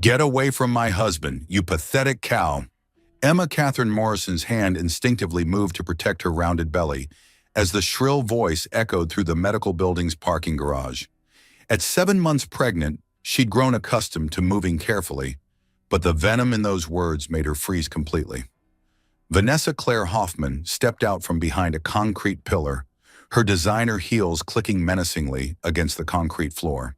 Get away from my husband, you pathetic cow. Emma Catherine Morrison's hand instinctively moved to protect her rounded belly as the shrill voice echoed through the medical building's parking garage. At 7 months pregnant, she'd grown accustomed to moving carefully, but the venom in those words made her freeze completely. Vanessa Claire Hoffman stepped out from behind a concrete pillar, her designer heels clicking menacingly against the concrete floor.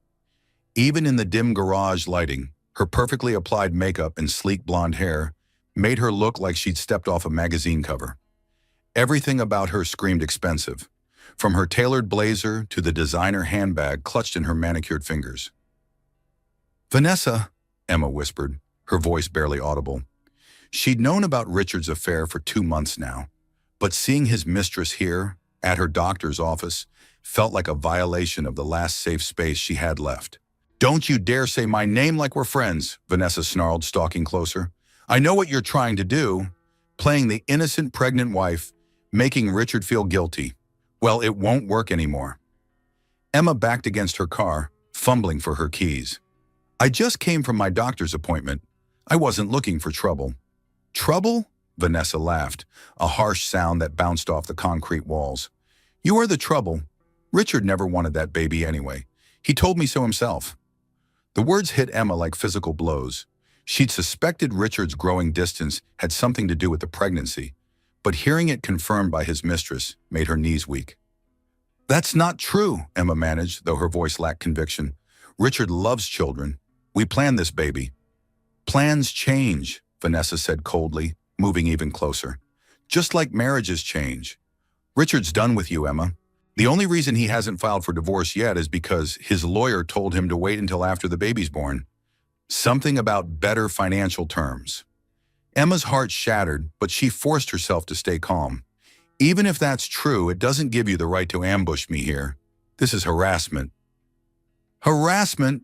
Even in the dim garage lighting, her perfectly applied makeup and sleek blonde hair made her look like she'd stepped off a magazine cover. Everything about her screamed expensive, from her tailored blazer to the designer handbag clutched in her manicured fingers. "Vanessa," Emma whispered, her voice barely audible. She'd known about Richard's affair for 2 months now, but seeing his mistress here, at her doctor's office, felt like a violation of the last safe space she had left. "Don't you dare say my name like we're friends," Vanessa snarled, stalking closer. "I know what you're trying to do, playing the innocent pregnant wife, making Richard feel guilty. Well, it won't work anymore." Emma backed against her car, fumbling for her keys. "I just came from my doctor's appointment. I wasn't looking for trouble." "Trouble?" Vanessa laughed, a harsh sound that bounced off the concrete walls. "You are the trouble. Richard never wanted that baby anyway. He told me so himself." The words hit Emma like physical blows. She'd suspected Richard's growing distance had something to do with the pregnancy, but hearing it confirmed by his mistress made her knees weak. "That's not true," Emma managed, though her voice lacked conviction. "Richard loves children. We planned this baby." "Plans change," Vanessa said coldly, moving even closer. "Just like marriages change. Richard's done with you, Emma. The only reason he hasn't filed for divorce yet is because his lawyer told him to wait until after the baby's born. Something about better financial terms." Emma's heart shattered, but she forced herself to stay calm. "Even if that's true, it doesn't give you the right to ambush me here. This is harassment." "Harassment?"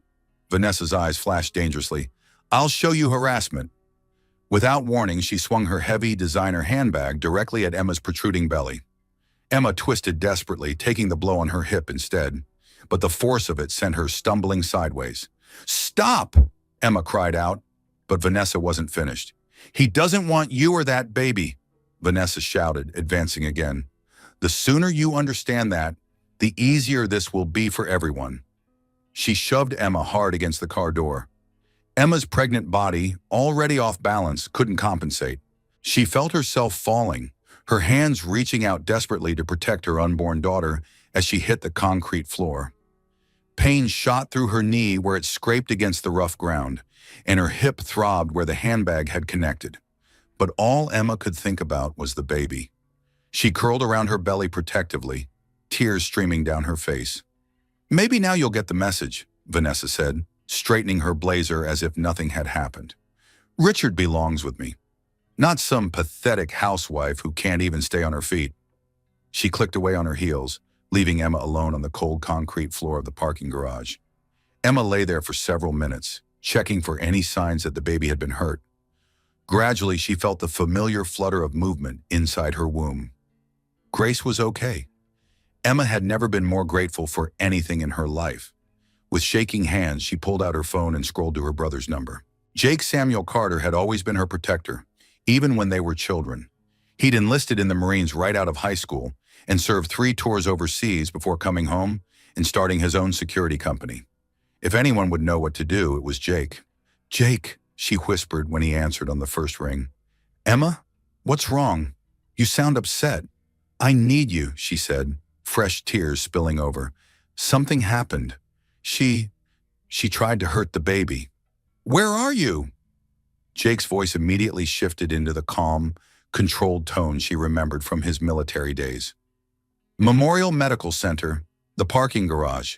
Vanessa's eyes flashed dangerously. "I'll show you harassment." Without warning, she swung her heavy designer handbag directly at Emma's protruding belly. Emma twisted desperately, taking the blow on her hip instead, but the force of it sent her stumbling sideways. "Stop!" Emma cried out, but Vanessa wasn't finished. "He doesn't want you or that baby," Vanessa shouted, advancing again. "The sooner you understand that, the easier this will be for everyone." She shoved Emma hard against the car door. Emma's pregnant body, already off balance, couldn't compensate. She felt herself falling, her hands reaching out desperately to protect her unborn daughter as she hit the concrete floor. Pain shot through her knee where it scraped against the rough ground, and her hip throbbed where the handbag had connected. But all Emma could think about was the baby. She curled around her belly protectively, tears streaming down her face. "Maybe now you'll get the message," Vanessa said, straightening her blazer as if nothing had happened. "Richard belongs with me, not some pathetic housewife who can't even stay on her feet." She clicked away on her heels, leaving Emma alone on the cold concrete floor of the parking garage. Emma lay there for several minutes, checking for any signs that the baby had been hurt. Gradually, she felt the familiar flutter of movement inside her womb. Grace was okay. Emma had never been more grateful for anything in her life. With shaking hands, she pulled out her phone and scrolled to her brother's number. Jake Samuel Carter had always been her protector, even when they were children. He'd enlisted in the Marines right out of high school and served 3 tours overseas before coming home and starting his own security company. If anyone would know what to do, it was Jake. "Jake," she whispered when he answered on the first ring. "Emma, what's wrong? You sound upset." "I need you," she said, fresh tears spilling over. "Something happened. She tried to hurt the baby." "Where are you?" Jake's voice immediately shifted into the calm, controlled tone she remembered from his military days. "Memorial Medical Center, the parking garage.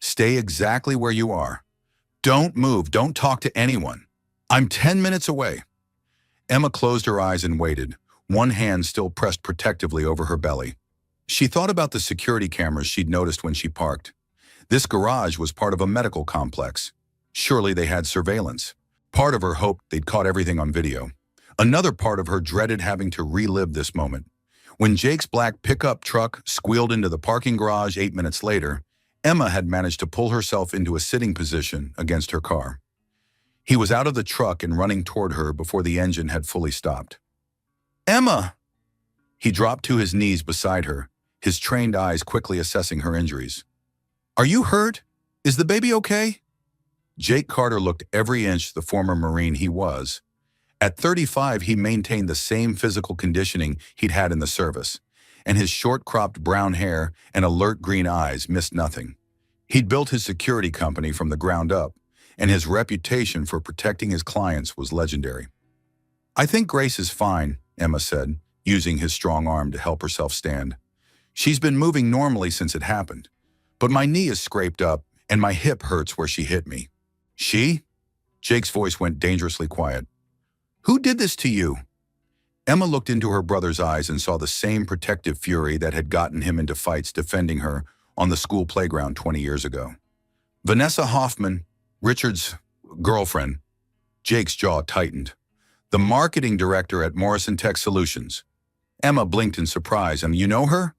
Stay exactly where you are. Don't move, don't talk to anyone. I'm 10 minutes away." Emma closed her eyes and waited, one hand still pressed protectively over her belly. She thought about the security cameras she'd noticed when she parked. This garage was part of a medical complex. Surely they had surveillance. Part of her hoped they'd caught everything on video. Another part of her dreaded having to relive this moment. When Jake's black pickup truck squealed into the parking garage 8 minutes later, Emma had managed to pull herself into a sitting position against her car. He was out of the truck and running toward her before the engine had fully stopped. "Emma!" He dropped to his knees beside her, his trained eyes quickly assessing her injuries. "Are you hurt? Is the baby okay?" Jake Carter looked every inch the former Marine he was. At 35, he maintained the same physical conditioning he'd had in the service, and his short-cropped brown hair and alert green eyes missed nothing. He'd built his security company from the ground up, and his reputation for protecting his clients was legendary. "I think Grace is fine," Emma said, using his strong arm to help herself stand. "She's been moving normally since it happened, but my knee is scraped up and my hip hurts where she hit me." "She?" Jake's voice went dangerously quiet. "Who did this to you?" Emma looked into her brother's eyes and saw the same protective fury that had gotten him into fights defending her on the school playground 20 years ago. "Vanessa Hoffman, Richard's girlfriend." Jake's jaw tightened. "The marketing director at Morrison Tech Solutions." Emma blinked in surprise. "And you know her?"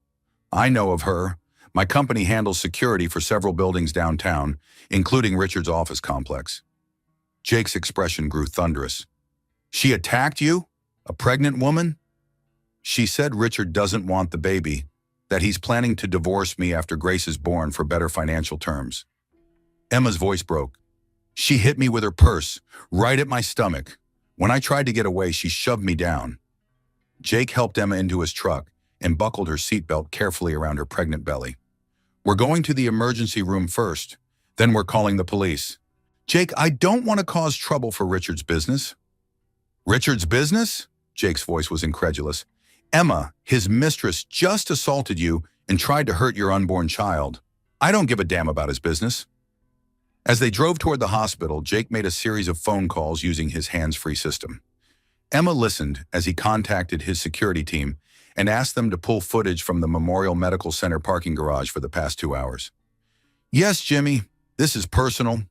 "I know of her. My company handles security for several buildings downtown, including Richard's office complex." Jake's expression grew thunderous. "She attacked you? A pregnant woman?" "She said Richard doesn't want the baby, that he's planning to divorce me after Grace is born for better financial terms." Emma's voice broke. "She hit me with her purse, right at my stomach. When I tried to get away, she shoved me down." Jake helped Emma into his truck and buckled her seatbelt carefully around her pregnant belly. "We're going to the emergency room first, then we're calling the police." "Jake, I don't want to cause trouble for Richard's business." "Richard's business?" Jake's voice was incredulous. "Emma, his mistress, just assaulted you and tried to hurt your unborn child. I don't give a damn about his business." As they drove toward the hospital, Jake made a series of phone calls using his hands-free system. Emma listened as he contacted his security team and asked them to pull footage from the Memorial Medical Center parking garage for the past 2 hours. "Yes, Jimmy, this is personal,"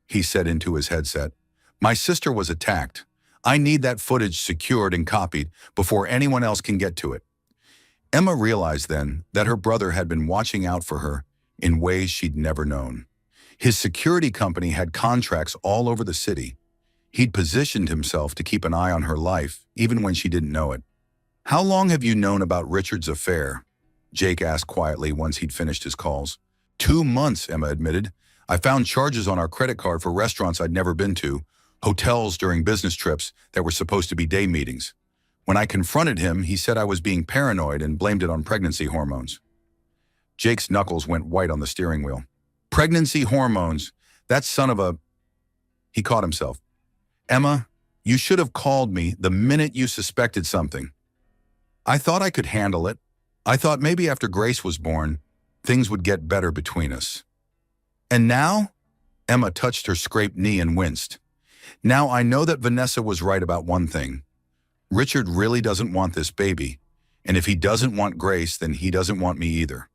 he said into his headset. "My sister was attacked. I need that footage secured and copied before anyone else can get to it." Emma realized then that her brother had been watching out for her in ways she'd never known. His security company had contracts all over the city. He'd positioned himself to keep an eye on her life, even when she didn't know it. "How long have you known about Richard's affair?" Jake asked quietly once he'd finished his calls. 2 months, Emma admitted. "I found charges on our credit card for restaurants I'd never been to, hotels during business trips that were supposed to be day meetings. When I confronted him, he said I was being paranoid and blamed it on pregnancy hormones." Jake's knuckles went white on the steering wheel. "Pregnancy hormones. That son of a—" He caught himself. "Emma, you should have called me the minute you suspected something. I thought I could handle it. I thought maybe after Grace was born, things would get better between us. And now?" Emma touched her scraped knee and winced. "Now I know that Vanessa was right about one thing. Richard really doesn't want this baby, and if he doesn't want Grace, then he doesn't want me either."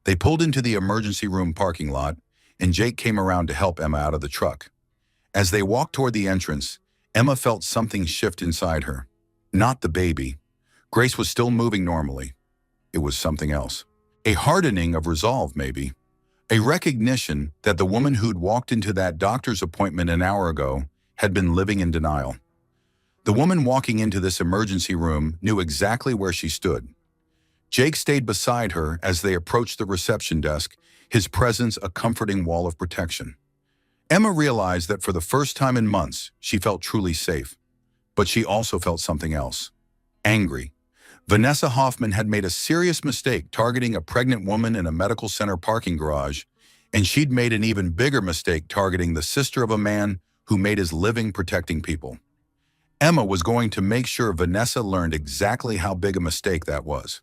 They pulled into the emergency room parking lot, and Jake came around to help Emma out of the truck. As they walked toward the entrance, Emma felt something shift inside her. Not the baby. Grace was still moving normally. It was something else. A hardening of resolve, maybe. A recognition that the woman who'd walked into that doctor's appointment an hour ago had been living in denial. The woman walking into this emergency room knew exactly where she stood. Jake stayed beside her as they approached the reception desk, his presence a comforting wall of protection. Emma realized that for the first time in months, she felt truly safe. But she also felt something else. Angry. Vanessa Hoffman had made a serious mistake targeting a pregnant woman in a medical center parking garage, and she'd made an even bigger mistake targeting the sister of a man who made his living protecting people. Emma was going to make sure Vanessa learned exactly how big a mistake that was.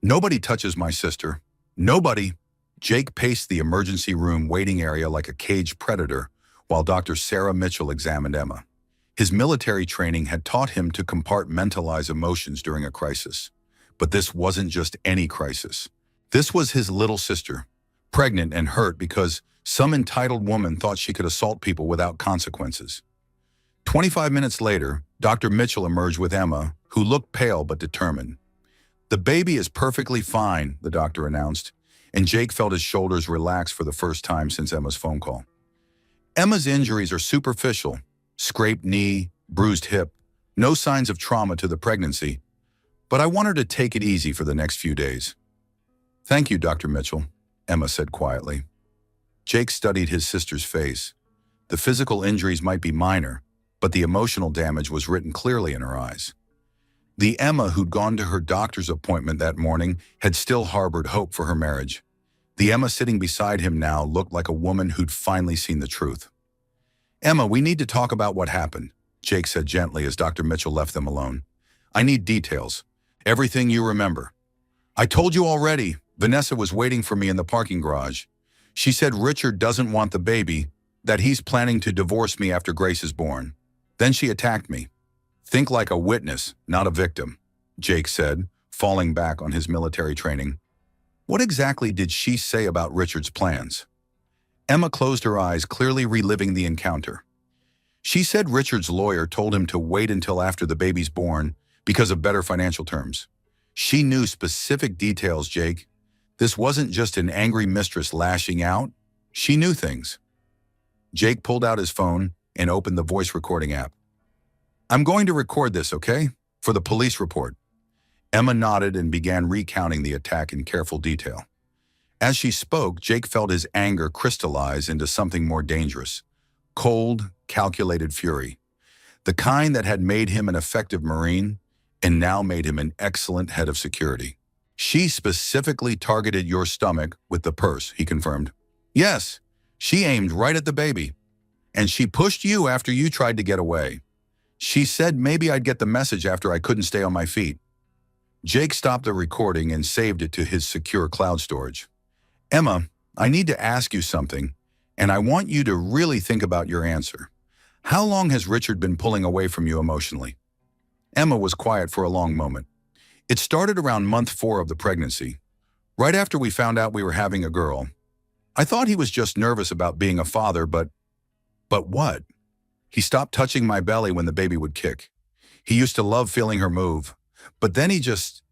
"Nobody touches my sister. Nobody." Jake paced the emergency room waiting area like a caged predator while Dr. Sarah Mitchell examined Emma. His military training had taught him to compartmentalize emotions during a crisis. But this wasn't just any crisis. This was his little sister, pregnant and hurt because some entitled woman thought she could assault people without consequences. 25 minutes later, Dr. Mitchell emerged with Emma, who looked pale but determined. "The baby is perfectly fine," the doctor announced, and Jake felt his shoulders relax for the first time since Emma's phone call. "Emma's injuries are superficial, scraped knee, bruised hip, no signs of trauma to the pregnancy, but I want her to take it easy for the next few days. Thank you, Dr. Mitchell, Emma said quietly. Jake studied his sister's face. The physical injuries might be minor, but the emotional damage was written clearly in her eyes. The Emma who'd gone to her doctor's appointment that morning had still harbored hope for her marriage. The Emma sitting beside him now looked like a woman who'd finally seen the truth. Emma, we need to talk about what happened, Jake said gently as Dr. Mitchell left them alone. I need details. Everything you remember. I told you already, Vanessa was waiting for me in the parking garage. She said Richard doesn't want the baby, that he's planning to divorce me after Grace is born. Then she attacked me. Think like a witness, not a victim, Jake said, falling back on his military training. What exactly did she say about Richard's plans? Emma closed her eyes, clearly reliving the encounter. She said Richard's lawyer told him to wait until after the baby's born because of better financial terms. She knew specific details, Jake. This wasn't just an angry mistress lashing out. She knew things. Jake pulled out his phone and opened the voice recording app. I'm going to record this, okay? For the police report. Emma nodded and began recounting the attack in careful detail. As she spoke, Jake felt his anger crystallize into something more dangerous. Cold, calculated fury. The kind that had made him an effective Marine and now made him an excellent head of security. She specifically targeted your stomach with the purse, he confirmed. Yes, she aimed right at the baby. And she pushed you after you tried to get away. She said maybe I'd get the message after I couldn't stay on my feet. Jake stopped the recording and saved it to his secure cloud storage. Emma, I need to ask you something, and I want you to really think about your answer. How long has Richard been pulling away from you emotionally? Emma was quiet for a long moment. It started around month 4 of the pregnancy, right after we found out we were having a girl. I thought he was just nervous about being a father, but what? He stopped touching my belly when the baby would kick. He used to love feeling her move, but then he just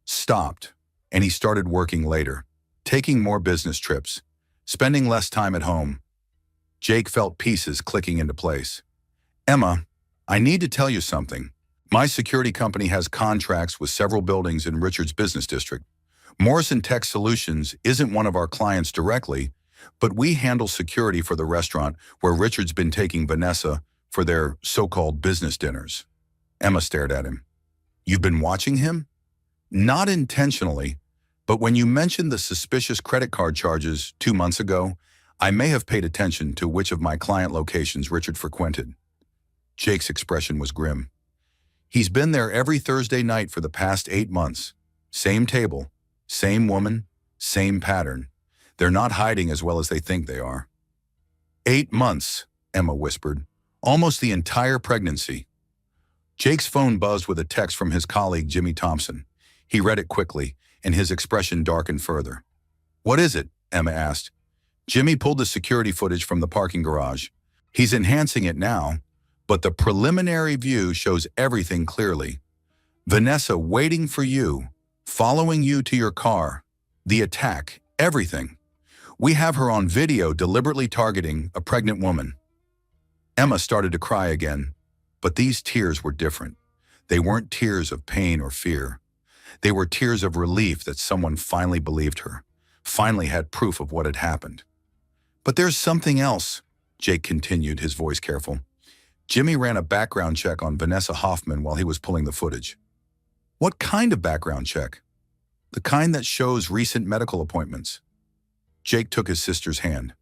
stopped, and he started working later, taking more business trips, spending less time at home. Jake felt pieces clicking into place. Emma, I need to tell you something. My security company has contracts with several buildings in Richard's business district. Morrison Tech Solutions isn't one of our clients directly, but we handle security for the restaurant where Richard's been taking Vanessa for their so-called business dinners. Emma stared at him. You've been watching him? Not intentionally, but when you mentioned the suspicious credit card charges 2 months ago, I may have paid attention to which of my client locations Richard frequented. Jake's expression was grim. He's been there every Thursday night for the past 8 months. Same table, same woman, same pattern. They're not hiding as well as they think they are. 8 months, Emma whispered. Almost the entire pregnancy. Jake's phone buzzed with a text from his colleague, Jimmy Thompson. He read it quickly, and his expression darkened further. What is it? Emma asked. Jimmy pulled the security footage from the parking garage. He's enhancing it now, but the preliminary view shows everything clearly. Vanessa waiting for you, following you to your car, the attack, everything. We have her on video deliberately targeting a pregnant woman. Emma started to cry again, but these tears were different. They weren't tears of pain or fear. They were tears of relief that someone finally believed her, finally had proof of what had happened. But there's something else, Jake continued, his voice careful. Jimmy ran a background check on Vanessa Hoffman while he was pulling the footage. What kind of background check? The kind that shows recent medical appointments. Jake took his sister's hand.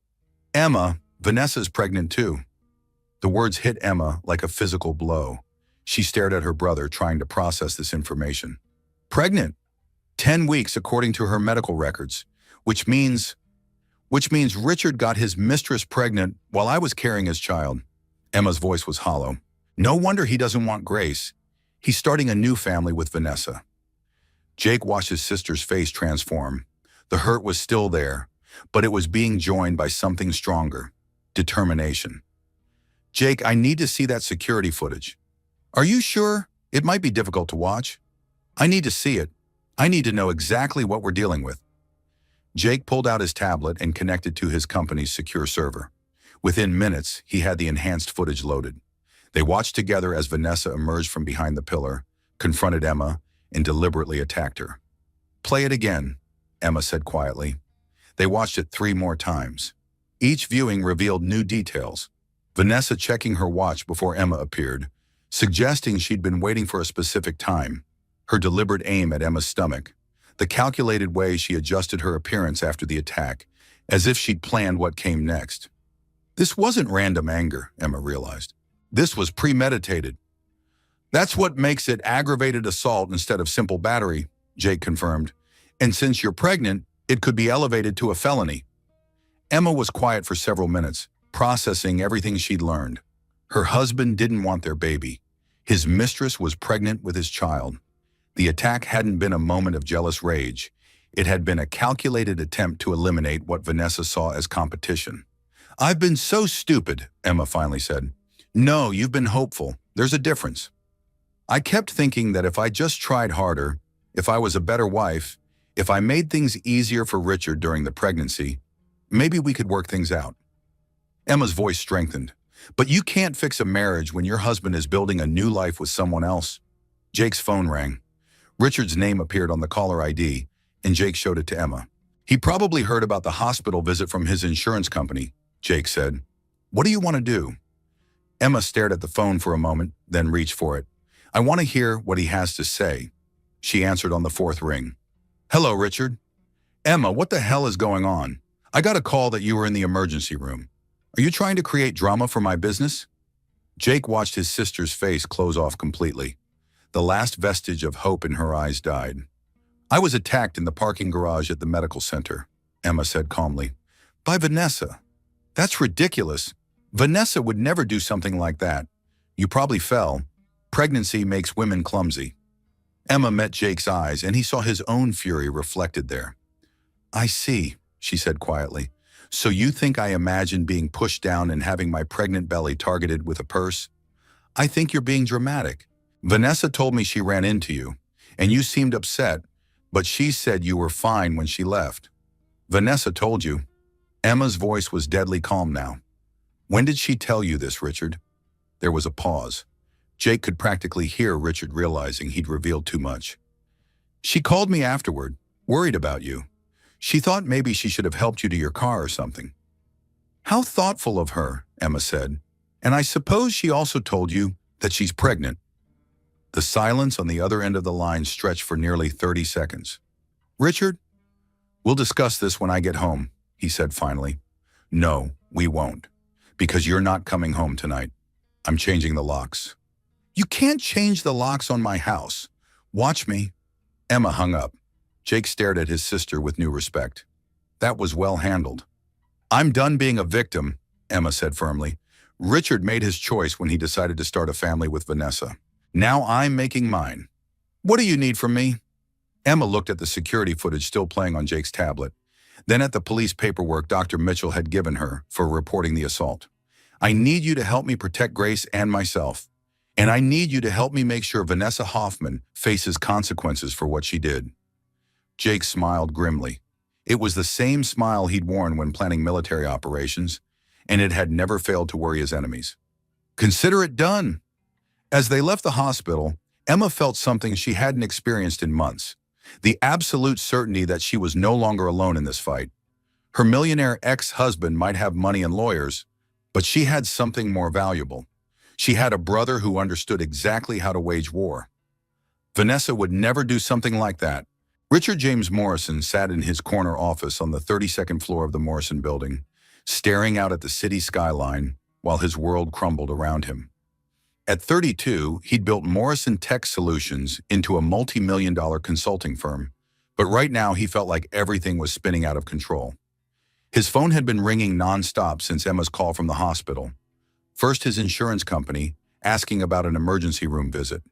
Emma, Vanessa's pregnant too. The words hit Emma like a physical blow. She stared at her brother, trying to process this information. Pregnant. 10 weeks according to her medical records, which means Richard got his mistress pregnant while I was carrying his child. Emma's voice was hollow. No wonder he doesn't want Grace. He's starting a new family with Vanessa. Jake watched his sister's face transform. The hurt was still there, but it was being joined by something stronger. Determination. Jake, I need to see that security footage. Are you sure? It might be difficult to watch. I need to see it. I need to know exactly what we're dealing with. Jake pulled out his tablet and connected to his company's secure server. Within minutes, he had the enhanced footage loaded. They watched together as Vanessa emerged from behind the pillar, confronted Emma, and deliberately attacked her. "Play it again," Emma said quietly. They watched it 3 more times. Each viewing revealed new details. Vanessa checking her watch before Emma appeared, suggesting she'd been waiting for a specific time. Her deliberate aim at Emma's stomach. The calculated way she adjusted her appearance after the attack, as if she'd planned what came next. This wasn't random anger, Emma realized. This was premeditated. "That's what makes it aggravated assault instead of simple battery," Jake confirmed. "And since you're pregnant, it could be elevated to a felony." Emma was quiet for several minutes, processing everything she'd learned. Her husband didn't want their baby. His mistress was pregnant with his child. The attack hadn't been a moment of jealous rage. It had been a calculated attempt to eliminate what Vanessa saw as competition. "I've been so stupid," Emma finally said. "No, you've been hopeful. There's a difference. I kept thinking that if I just tried harder, if I was a better wife, if I made things easier for Richard during the pregnancy, maybe we could work things out." Emma's voice strengthened. "But you can't fix a marriage when your husband is building a new life with someone else." Jake's phone rang. Richard's name appeared on the caller ID, and Jake showed it to Emma. "He probably heard about the hospital visit from his insurance company," Jake said. "What do you want to do?" Emma stared at the phone for a moment, then reached for it. "I want to hear what he has to say." She answered on the 4th ring. "Hello, Richard." "Emma, what the hell is going on? I got a call that you were in the emergency room. Are you trying to create drama for my business?" Jake watched his sister's face close off completely. The last vestige of hope in her eyes died. "I was attacked in the parking garage at the medical center," Emma said calmly. "By Vanessa. That's ridiculous. Vanessa would never do something like that. You probably fell. Pregnancy makes women clumsy." Emma met Jake's eyes, and he saw his own fury reflected there. "I see," she said quietly. "So you think I imagined being pushed down and having my pregnant belly targeted with a purse? I think you're being dramatic. Vanessa told me she ran into you, and you seemed upset, but she said you were fine when she left." "Vanessa told you." Emma's voice was deadly calm now. "When did she tell you this, Richard?" There was a pause. Jake could practically hear Richard realizing he'd revealed too much. "She called me afterward, worried about you. She thought maybe she should have helped you to your car or something." "How thoughtful of her," Emma said. "And I suppose she also told you that she's pregnant." The silence on the other end of the line stretched for nearly 30 seconds. "Richard, we'll discuss this when I get home," he said finally. "No, we won't, because you're not coming home tonight. I'm changing the locks." "You can't change the locks on my house. Watch me." Emma hung up. Jake stared at his sister with new respect. "That was well handled." "I'm done being a victim," Emma said firmly. "Richard made his choice when he decided to start a family with Vanessa. Now I'm making mine. What do you need from me?" Emma looked at the security footage still playing on Jake's tablet, then at the police paperwork Dr. Mitchell had given her for reporting the assault. "I need you to help me protect Grace and myself. And I need you to help me make sure Vanessa Hoffman faces consequences for what she did." Jake smiled grimly. It was the same smile he'd worn when planning military operations, and it had never failed to worry his enemies. "Consider it done." As they left the hospital, Emma felt something she hadn't experienced in months. The absolute certainty that she was no longer alone in this fight. Her millionaire ex-husband might have money and lawyers, but she had something more valuable. She had a brother who understood exactly how to wage war. Vanessa would never do something like that. Richard James Morrison sat in his corner office on the 32nd floor of the Morrison building, staring out at the city skyline while his world crumbled around him. At 32, he'd built Morrison Tech Solutions into a multi-million-dollar consulting firm, but right now he felt like everything was spinning out of control. His phone had been ringing nonstop since Emma's call from the hospital. First his insurance company, asking about an emergency room visit.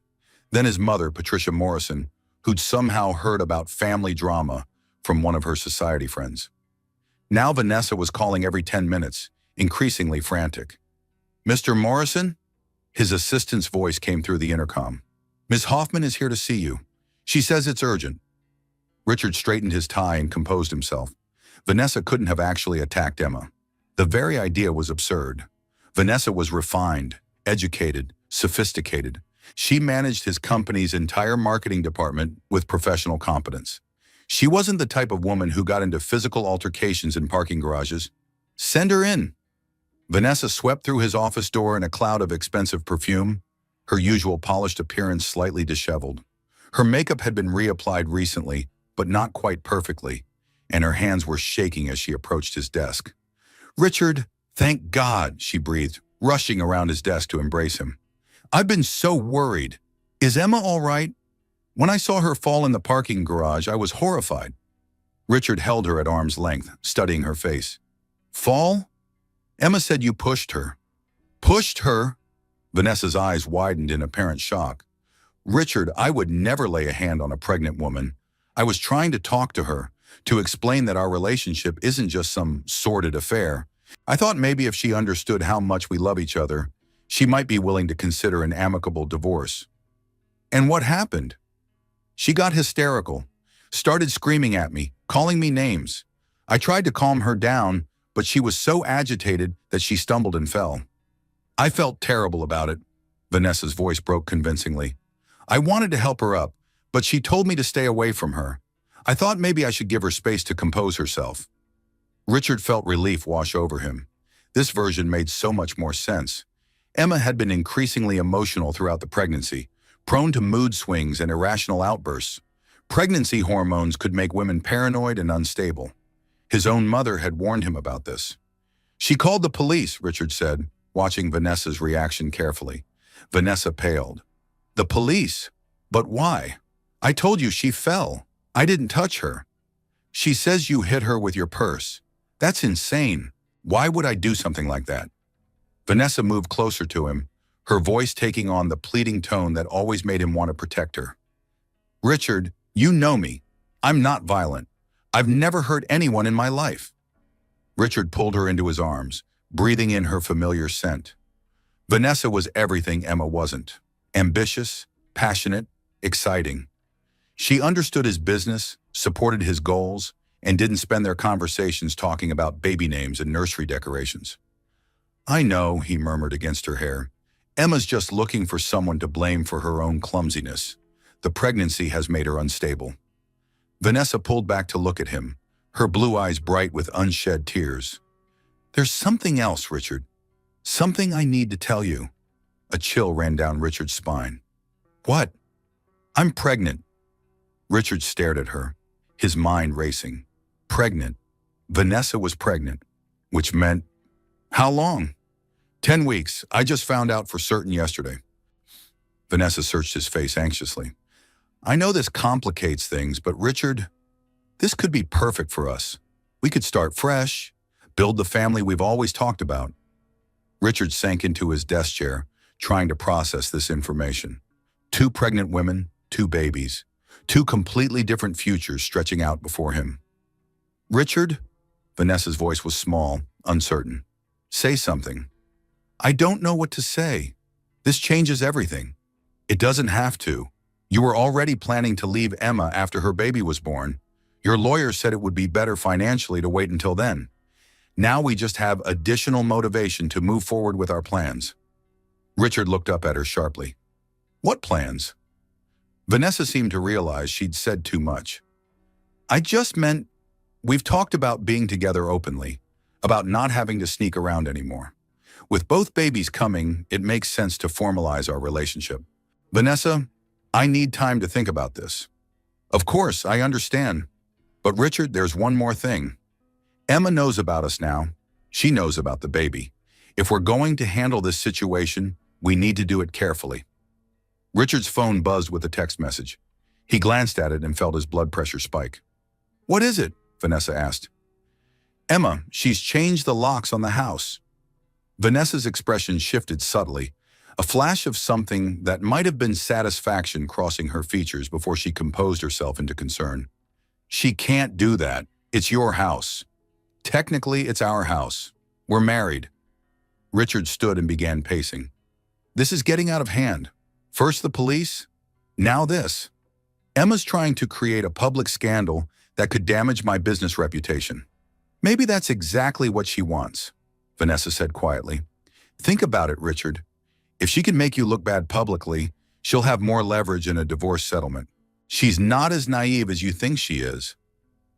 Then his mother, Patricia Morrison, who'd somehow heard about family drama from one of her society friends. Now Vanessa was calling every 10 minutes, increasingly frantic. "Mr. Morrison?" His assistant's voice came through the intercom. "Ms. Hoffman is here to see you. She says it's urgent." Richard straightened his tie and composed himself. Vanessa couldn't have actually attacked Emma. The very idea was absurd. Vanessa was refined, educated, sophisticated. She managed his company's entire marketing department with professional competence. She wasn't the type of woman who got into physical altercations in parking garages. Send her in. Vanessa swept through his office door in a cloud of expensive perfume, her usual polished appearance slightly disheveled. Her makeup had been reapplied recently, but not quite perfectly, and her hands were shaking as she approached his desk. "Richard, thank God," she breathed, rushing around his desk to embrace him. "I've been so worried. Is Emma all right? When I saw her fall in the parking garage, I was horrified." Richard held her at arm's length, studying her face. "Fall? Emma said you pushed her." "Pushed her?" Vanessa's eyes widened in apparent shock. "Richard, I would never lay a hand on a pregnant woman. I was trying to talk to her, to explain that our relationship isn't just some sordid affair. I thought maybe if she understood how much we love each other, she might be willing to consider an amicable divorce." "And what happened?" "She got hysterical, started screaming at me, calling me names. I tried to calm her down, but she was so agitated that she stumbled and fell. I felt terrible about it." Vanessa's voice broke convincingly. "I wanted to help her up, but she told me to stay away from her. I thought maybe I should give her space to compose herself." Richard felt relief wash over him. This version made so much more sense. Emma had been increasingly emotional throughout the pregnancy, prone to mood swings and irrational outbursts. Pregnancy hormones could make women paranoid and unstable. His own mother had warned him about this. "She called the police," Richard said, watching Vanessa's reaction carefully. Vanessa paled. "The police? But why? I told you she fell. I didn't touch her." "She says you hit her with your purse. That's insane. Why would I do something like that?" Vanessa moved closer to him, her voice taking on the pleading tone that always made him want to protect her. "Richard, you know me. I'm not violent. I've never hurt anyone in my life." Richard pulled her into his arms, breathing in her familiar scent. Vanessa was everything Emma wasn't. Ambitious, passionate, exciting. She understood his business, supported his goals, and didn't spend their conversations talking about baby names and nursery decorations. "I know," he murmured against her hair. "Emma's just looking for someone to blame for her own clumsiness. The pregnancy has made her unstable." Vanessa pulled back to look at him, her blue eyes bright with unshed tears. "There's something else, Richard. Something I need to tell you." A chill ran down Richard's spine. "What?" "I'm pregnant." Richard stared at her, his mind racing. Pregnant. Vanessa was pregnant, which meant, how long? 10 weeks. I just found out for certain yesterday. Vanessa searched his face anxiously. "I know this complicates things, but Richard, this could be perfect for us. We could start fresh, build the family we've always talked about." Richard sank into his desk chair, trying to process this information. 2 pregnant women, 2 babies, 2 completely different futures stretching out before him. "Richard?" Vanessa's voice was small, uncertain. "Say something." "I don't know what to say. This changes everything." "It doesn't have to. You were already planning to leave Emma after her baby was born. Your lawyer said it would be better financially to wait until then. Now we just have additional motivation to move forward with our plans." Richard looked up at her sharply. "What plans?" Vanessa seemed to realize she'd said too much. "I just meant, we've talked about being together openly, about not having to sneak around anymore. With both babies coming, it makes sense to formalize our relationship. Vanessa, I need time to think about this." "Of course, I understand. But Richard, there's one more thing. Emma knows about us now. She knows about the baby. If we're going to handle this situation, we need to do it carefully." Richard's phone buzzed with a text message. He glanced at it and felt his blood pressure spike. "What is it?" Vanessa asked. "Emma, she's changed the locks on the house." Vanessa's expression shifted subtly, a flash of something that might have been satisfaction crossing her features before she composed herself into concern. "She can't do that. It's your house. Technically, it's our house. We're married." Richard stood and began pacing. "This is getting out of hand. First the police, now this. Emma's trying to create a public scandal that could damage my business reputation. Maybe that's exactly what she wants," Vanessa said quietly. "Think about it, Richard. If she can make you look bad publicly, she'll have more leverage in a divorce settlement. She's not as naive as you think she is.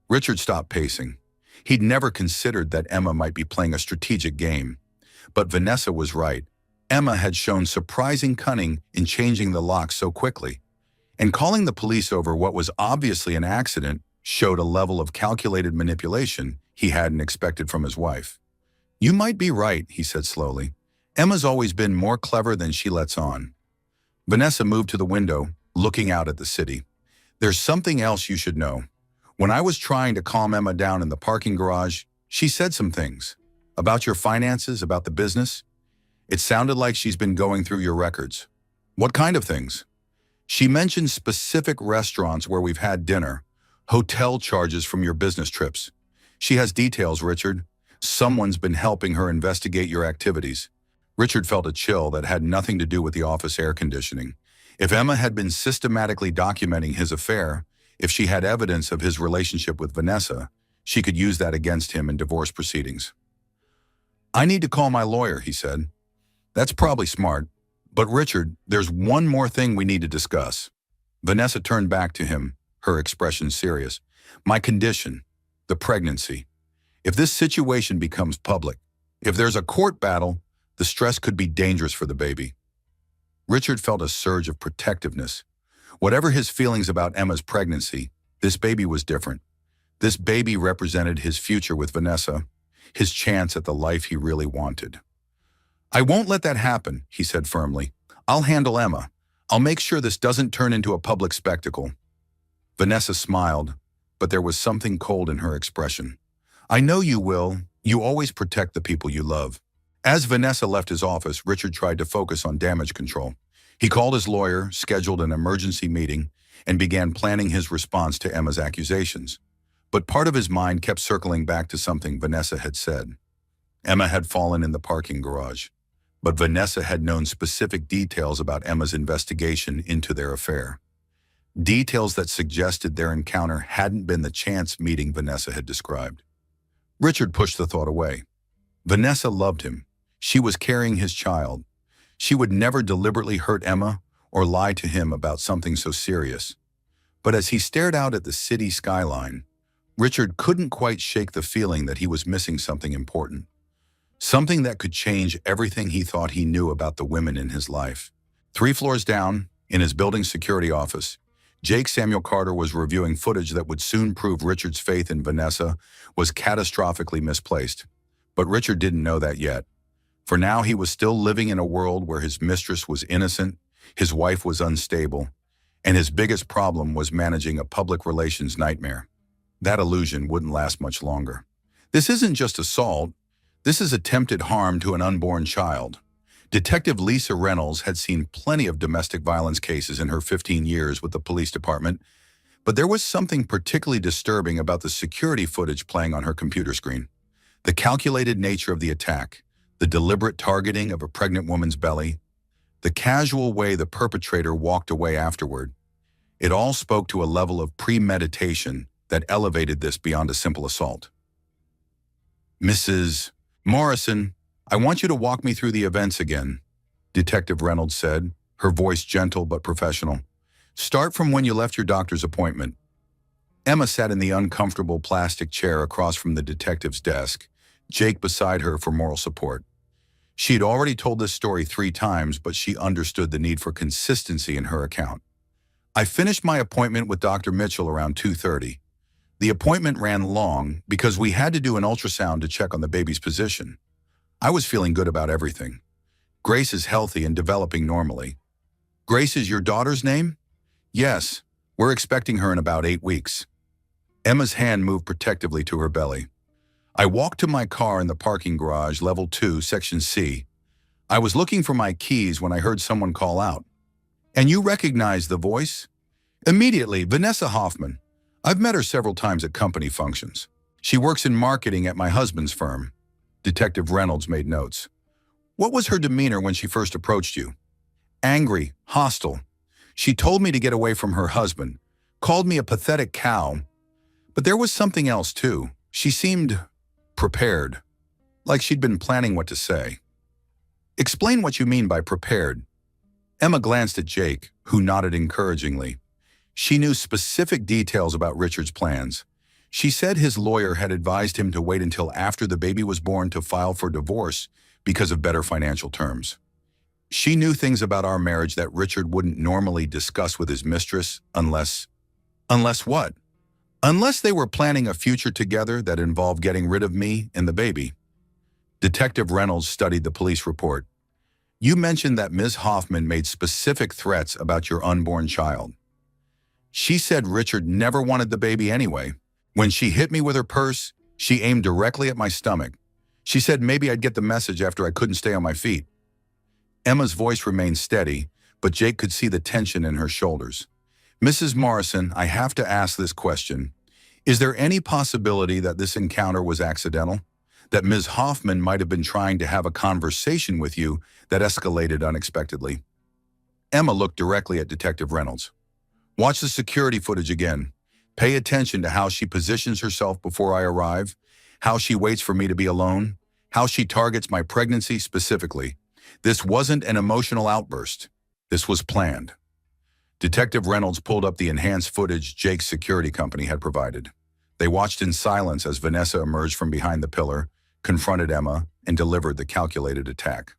Richard stopped pacing. He'd never considered that Emma might be playing a strategic game. But Vanessa was right. Emma had shown surprising cunning in changing the lock so quickly. And calling the police over what was obviously an accident showed a level of calculated manipulation he hadn't expected from his wife. "You might be right," he said slowly. "Emma's always been more clever than she lets on." Vanessa moved to the window, looking out at the city. "There's something else you should know. When I was trying to calm Emma down in the parking garage, she said some things. About your finances, about the business. It sounded like she's been going through your records." "What kind of things?" "She mentioned specific restaurants where we've had dinner, hotel charges from your business trips. She has details, Richard. Someone's been helping her investigate your activities." Richard felt a chill that had nothing to do with the office air conditioning. If Emma had been systematically documenting his affair, if she had evidence of his relationship with Vanessa, she could use that against him in divorce proceedings. "I need to call my lawyer," he said. "That's probably smart. But Richard, there's one more thing we need to discuss." Vanessa turned back to him, her expression serious. "My condition, the pregnancy. If this situation becomes public, if there's a court battle, the stress could be dangerous for the baby." Richard felt a surge of protectiveness. Whatever his feelings about Emma's pregnancy, this baby was different. This baby represented his future with Vanessa, his chance at the life he really wanted. "I won't let that happen," he said firmly. "I'll handle Emma. I'll make sure this doesn't turn into a public spectacle." Vanessa smiled, but there was something cold in her expression. "I know you will. You always protect the people you love." As Vanessa left his office, Richard tried to focus on damage control. He called his lawyer, scheduled an emergency meeting, and began planning his response to Emma's accusations. But part of his mind kept circling back to something Vanessa had said. Emma had fallen in the parking garage, but Vanessa had known specific details about Emma's investigation into their affair. Details that suggested their encounter hadn't been the chance meeting Vanessa had described. Richard pushed the thought away. Vanessa loved him. She was carrying his child. She would never deliberately hurt Emma or lie to him about something so serious. But as he stared out at the city skyline, Richard couldn't quite shake the feeling that he was missing something important. Something that could change everything he thought he knew about the women in his life. 3 floors down, in his building security office, Jake Samuel Carter was reviewing footage that would soon prove Richard's faith in Vanessa was catastrophically misplaced. But Richard didn't know that yet. For now, he was still living in a world where his mistress was innocent, his wife was unstable, and his biggest problem was managing a public relations nightmare. That illusion wouldn't last much longer. This isn't just assault. This is attempted harm to an unborn child. Detective Lisa Reynolds had seen plenty of domestic violence cases in her 15 years with the police department, but there was something particularly disturbing about the security footage playing on her computer screen. The calculated nature of the attack, the deliberate targeting of a pregnant woman's belly, the casual way the perpetrator walked away afterward. It all spoke to a level of premeditation that elevated this beyond a simple assault. "Mrs. Morrison, I want you to walk me through the events again," Detective Reynolds said, her voice gentle but professional. "Start from when you left your doctor's appointment." Emma sat in the uncomfortable plastic chair across from the detective's desk, Jake beside her for moral support. She had already told this story 3 times, but she understood the need for consistency in her account. "I finished my appointment with Dr. Mitchell around 2:30. The appointment ran long because we had to do an ultrasound to check on the baby's position. I was feeling good about everything. Grace is healthy and developing normally." "Grace is your daughter's name?" "Yes, we're expecting her in about 8 weeks." Emma's hand moved protectively to her belly. "I walked to my car in the parking garage, level 2, section C. I was looking for my keys when I heard someone call out." "And you recognized the voice?" "Immediately, Vanessa Hoffman. I've met her several times at company functions. She works in marketing at my husband's firm." Detective Reynolds made notes. "What was her demeanor when she first approached you?" "Angry, hostile. She told me to get away from her husband, called me a pathetic cow. But there was something else too. She seemed prepared, like she'd been planning what to say." Explain what you mean by prepared. Emma glanced at Jake, who nodded encouragingly. She knew specific details about Richard's plans. She said his lawyer had advised him to wait until after the baby was born to file for divorce because of better financial terms. She knew things about our marriage that Richard wouldn't normally discuss with his mistress unless what? Unless they were planning a future together that involved getting rid of me and the baby. Detective Reynolds studied the police report. You mentioned that Ms. Hoffman made specific threats about your unborn child. She said Richard never wanted the baby anyway. When she hit me with her purse, she aimed directly at my stomach. She said maybe I'd get the message after I couldn't stay on my feet. Emma's voice remained steady, but Jake could see the tension in her shoulders. Mrs. Morrison, I have to ask this question. Is there any possibility that this encounter was accidental? That Ms. Hoffman might have been trying to have a conversation with you that escalated unexpectedly? Emma looked directly at Detective Reynolds. Watch the security footage again. Pay attention to how she positions herself before I arrive, how she waits for me to be alone, how she targets my pregnancy specifically. This wasn't an emotional outburst. This was planned. Detective Reynolds pulled up the enhanced footage Jake's security company had provided. They watched in silence as Vanessa emerged from behind the pillar, confronted Emma, and delivered the calculated attack.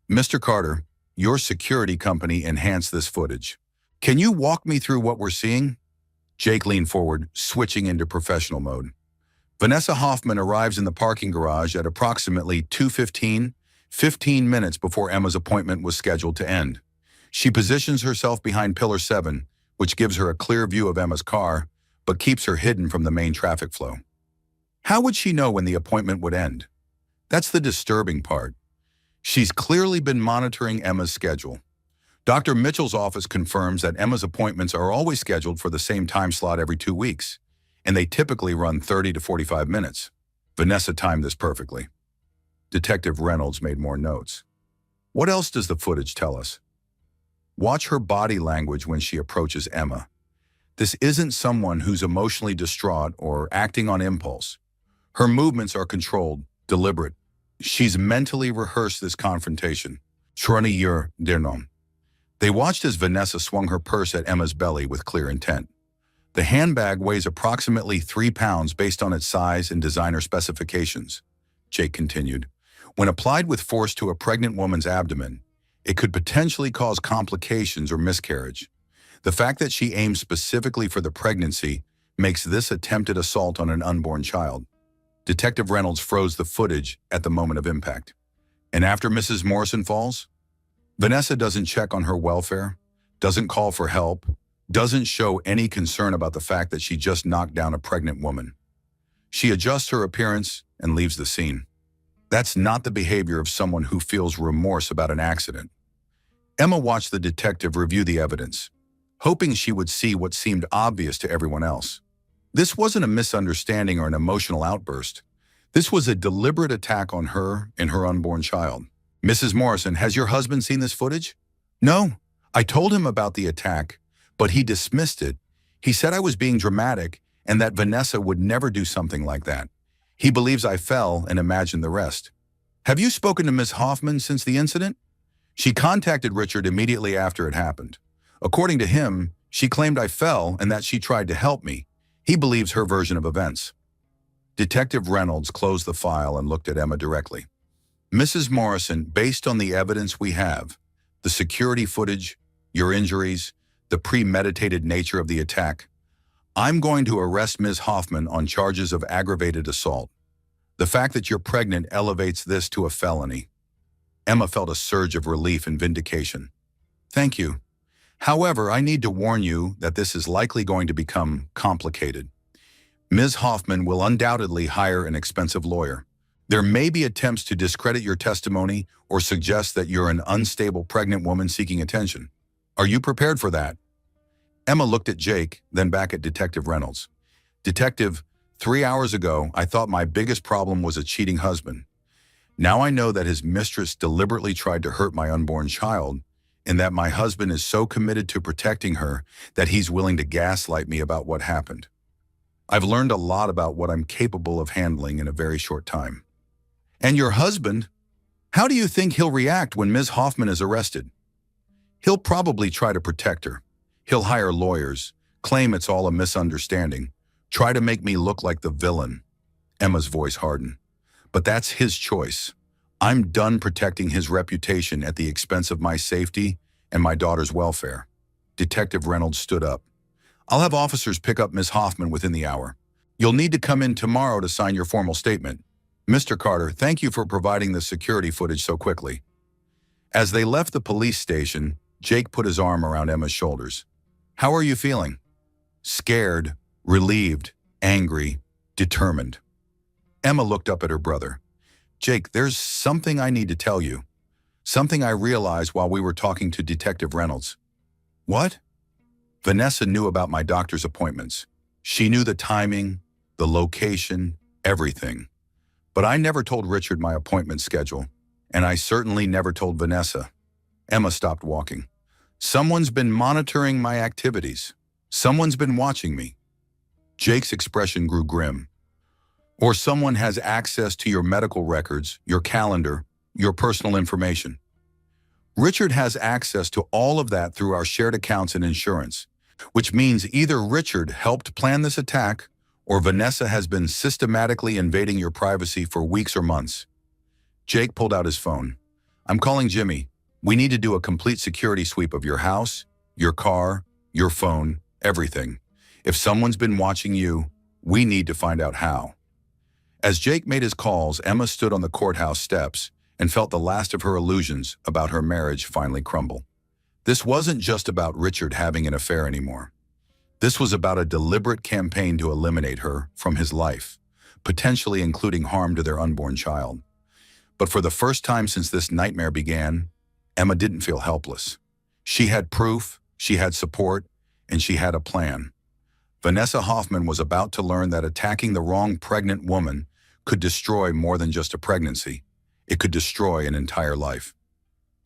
Mr. Carter, your security company enhanced this footage. Can you walk me through what we're seeing? Jake leaned forward, switching into professional mode. Vanessa Hoffman arrives in the parking garage at approximately 2:15, 15 minutes before Emma's appointment was scheduled to end. She positions herself behind Pillar 7, which gives her a clear view of Emma's car, but keeps her hidden from the main traffic flow. How would she know when the appointment would end? That's the disturbing part. She's clearly been monitoring Emma's schedule. Dr. Mitchell's office confirms that Emma's appointments are always scheduled for the same time slot every 2 weeks, and they typically run 30 to 45 minutes. Vanessa timed this perfectly. Detective Reynolds made more notes. What else does the footage tell us? Watch her body language when she approaches Emma. This isn't someone who's emotionally distraught or acting on impulse. Her movements are controlled, deliberate. She's mentally rehearsed this confrontation. They watched as Vanessa swung her purse at Emma's belly with clear intent. The handbag weighs approximately 3 pounds based on its size and designer specifications, Jake continued. When applied with force to a pregnant woman's abdomen, it could potentially cause complications or miscarriage. The fact that she aimed specifically for the pregnancy makes this attempted assault on an unborn child. Detective Reynolds froze the footage at the moment of impact. And after Mrs. Morrison falls, Vanessa doesn't check on her welfare, doesn't call for help, doesn't show any concern about the fact that she just knocked down a pregnant woman. She adjusts her appearance and leaves the scene. That's not the behavior of someone who feels remorse about an accident. Emma watched the detective review the evidence, hoping she would see what seemed obvious to everyone else. This wasn't a misunderstanding or an emotional outburst. This was a deliberate attack on her and her unborn child. Mrs. Morrison, has your husband seen this footage? No. I told him about the attack, but he dismissed it. He said I was being dramatic and that Vanessa would never do something like that. He believes I fell and imagined the rest. Have you spoken to Ms. Hoffman since the incident? She contacted Richard immediately after it happened. According to him, she claimed I fell and that she tried to help me. He believes her version of events. Detective Reynolds closed the file and looked at Emma directly. Mrs. Morrison, based on the evidence we have, the security footage, your injuries, the premeditated nature of the attack, I'm going to arrest Ms. Hoffman on charges of aggravated assault. The fact that you're pregnant elevates this to a felony. Emma felt a surge of relief and vindication. Thank you. However, I need to warn you that this is likely going to become complicated. Ms. Hoffman will undoubtedly hire an expensive lawyer. There may be attempts to discredit your testimony or suggest that you're an unstable pregnant woman seeking attention. Are you prepared for that? Emma looked at Jake, then back at Detective Reynolds. Detective, 3 hours ago, I thought my biggest problem was a cheating husband. Now I know that his mistress deliberately tried to hurt my unborn child, and that my husband is so committed to protecting her that he's willing to gaslight me about what happened. I've learned a lot about what I'm capable of handling in a very short time. And your husband? How do you think he'll react when Ms. Hoffman is arrested? He'll probably try to protect her. He'll hire lawyers, claim it's all a misunderstanding, try to make me look like the villain. Emma's voice hardened. But that's his choice. I'm done protecting his reputation at the expense of my safety and my daughter's welfare. Detective Reynolds stood up. I'll have officers pick up Ms. Hoffman within the hour. You'll need to come in tomorrow to sign your formal statement. Mr. Carter, thank you for providing the security footage so quickly. As they left the police station, Jake put his arm around Emma's shoulders. How are you feeling? Scared, relieved, angry, determined. Emma looked up at her brother. Jake, there's something I need to tell you. Something I realized while we were talking to Detective Reynolds. What? Vanessa knew about my doctor's appointments. She knew the timing, the location, everything. But I never told Richard my appointment schedule, and I certainly never told Vanessa. Emma stopped walking. Someone's been monitoring my activities. Someone's been watching me. Jake's expression grew grim. Or someone has access to your medical records, your calendar, your personal information. Richard has access to all of that through our shared accounts and insurance, which means either Richard helped plan this attack or Vanessa has been systematically invading your privacy for weeks or months. Jake pulled out his phone. I'm calling Jimmy. We need to do a complete security sweep of your house, your car, your phone, everything. If someone's been watching you, we need to find out how. As Jake made his calls, Emma stood on the courthouse steps and felt the last of her illusions about her marriage finally crumble. This wasn't just about Richard having an affair anymore. This was about a deliberate campaign to eliminate her from his life, potentially including harm to their unborn child. But for the first time since this nightmare began, Emma didn't feel helpless. She had proof, she had support, and she had a plan. Vanessa Hoffman was about to learn that attacking the wrong pregnant woman could destroy more than just a pregnancy. It could destroy an entire life.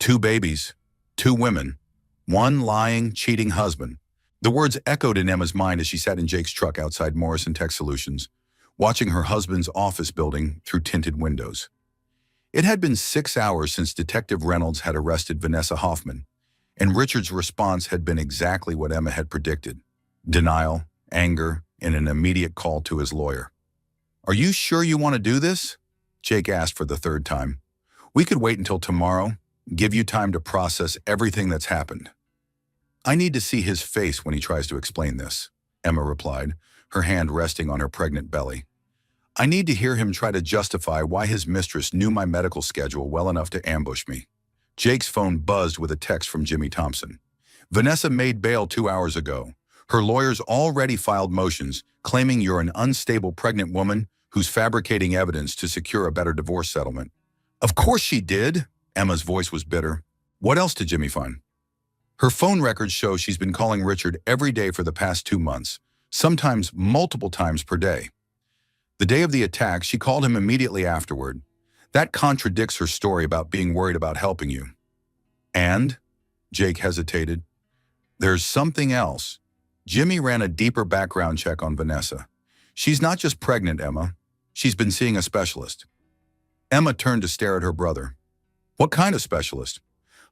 2 babies, 2 women, 1 lying, cheating husband. The words echoed in Emma's mind as she sat in Jake's truck outside Morrison Tech Solutions, watching her husband's office building through tinted windows. It had been 6 hours since Detective Reynolds had arrested Vanessa Hoffman, and Richard's response had been exactly what Emma had predicted: denial, anger, and an immediate call to his lawyer. Are you sure you want to do this? Jake asked for the 3rd time. We could wait until tomorrow, give you time to process everything that's happened. I need to see his face when he tries to explain this, Emma replied, her hand resting on her pregnant belly. I need to hear him try to justify why his mistress knew my medical schedule well enough to ambush me. Jake's phone buzzed with a text from Jimmy Thompson. Vanessa made bail 2 hours ago. Her lawyers already filed motions claiming you're an unstable pregnant woman who's fabricating evidence to secure a better divorce settlement. Of course she did, Emma's voice was bitter. What else did Jimmy find? Her phone records show she's been calling Richard every day for the past 2 months, sometimes multiple times per day. The day of the attack, she called him immediately afterward. That contradicts her story about being worried about helping you. And? Jake hesitated. There's something else. Jimmy ran a deeper background check on Vanessa. She's not just pregnant, Emma. She's been seeing a specialist. Emma turned to stare at her brother. What kind of specialist?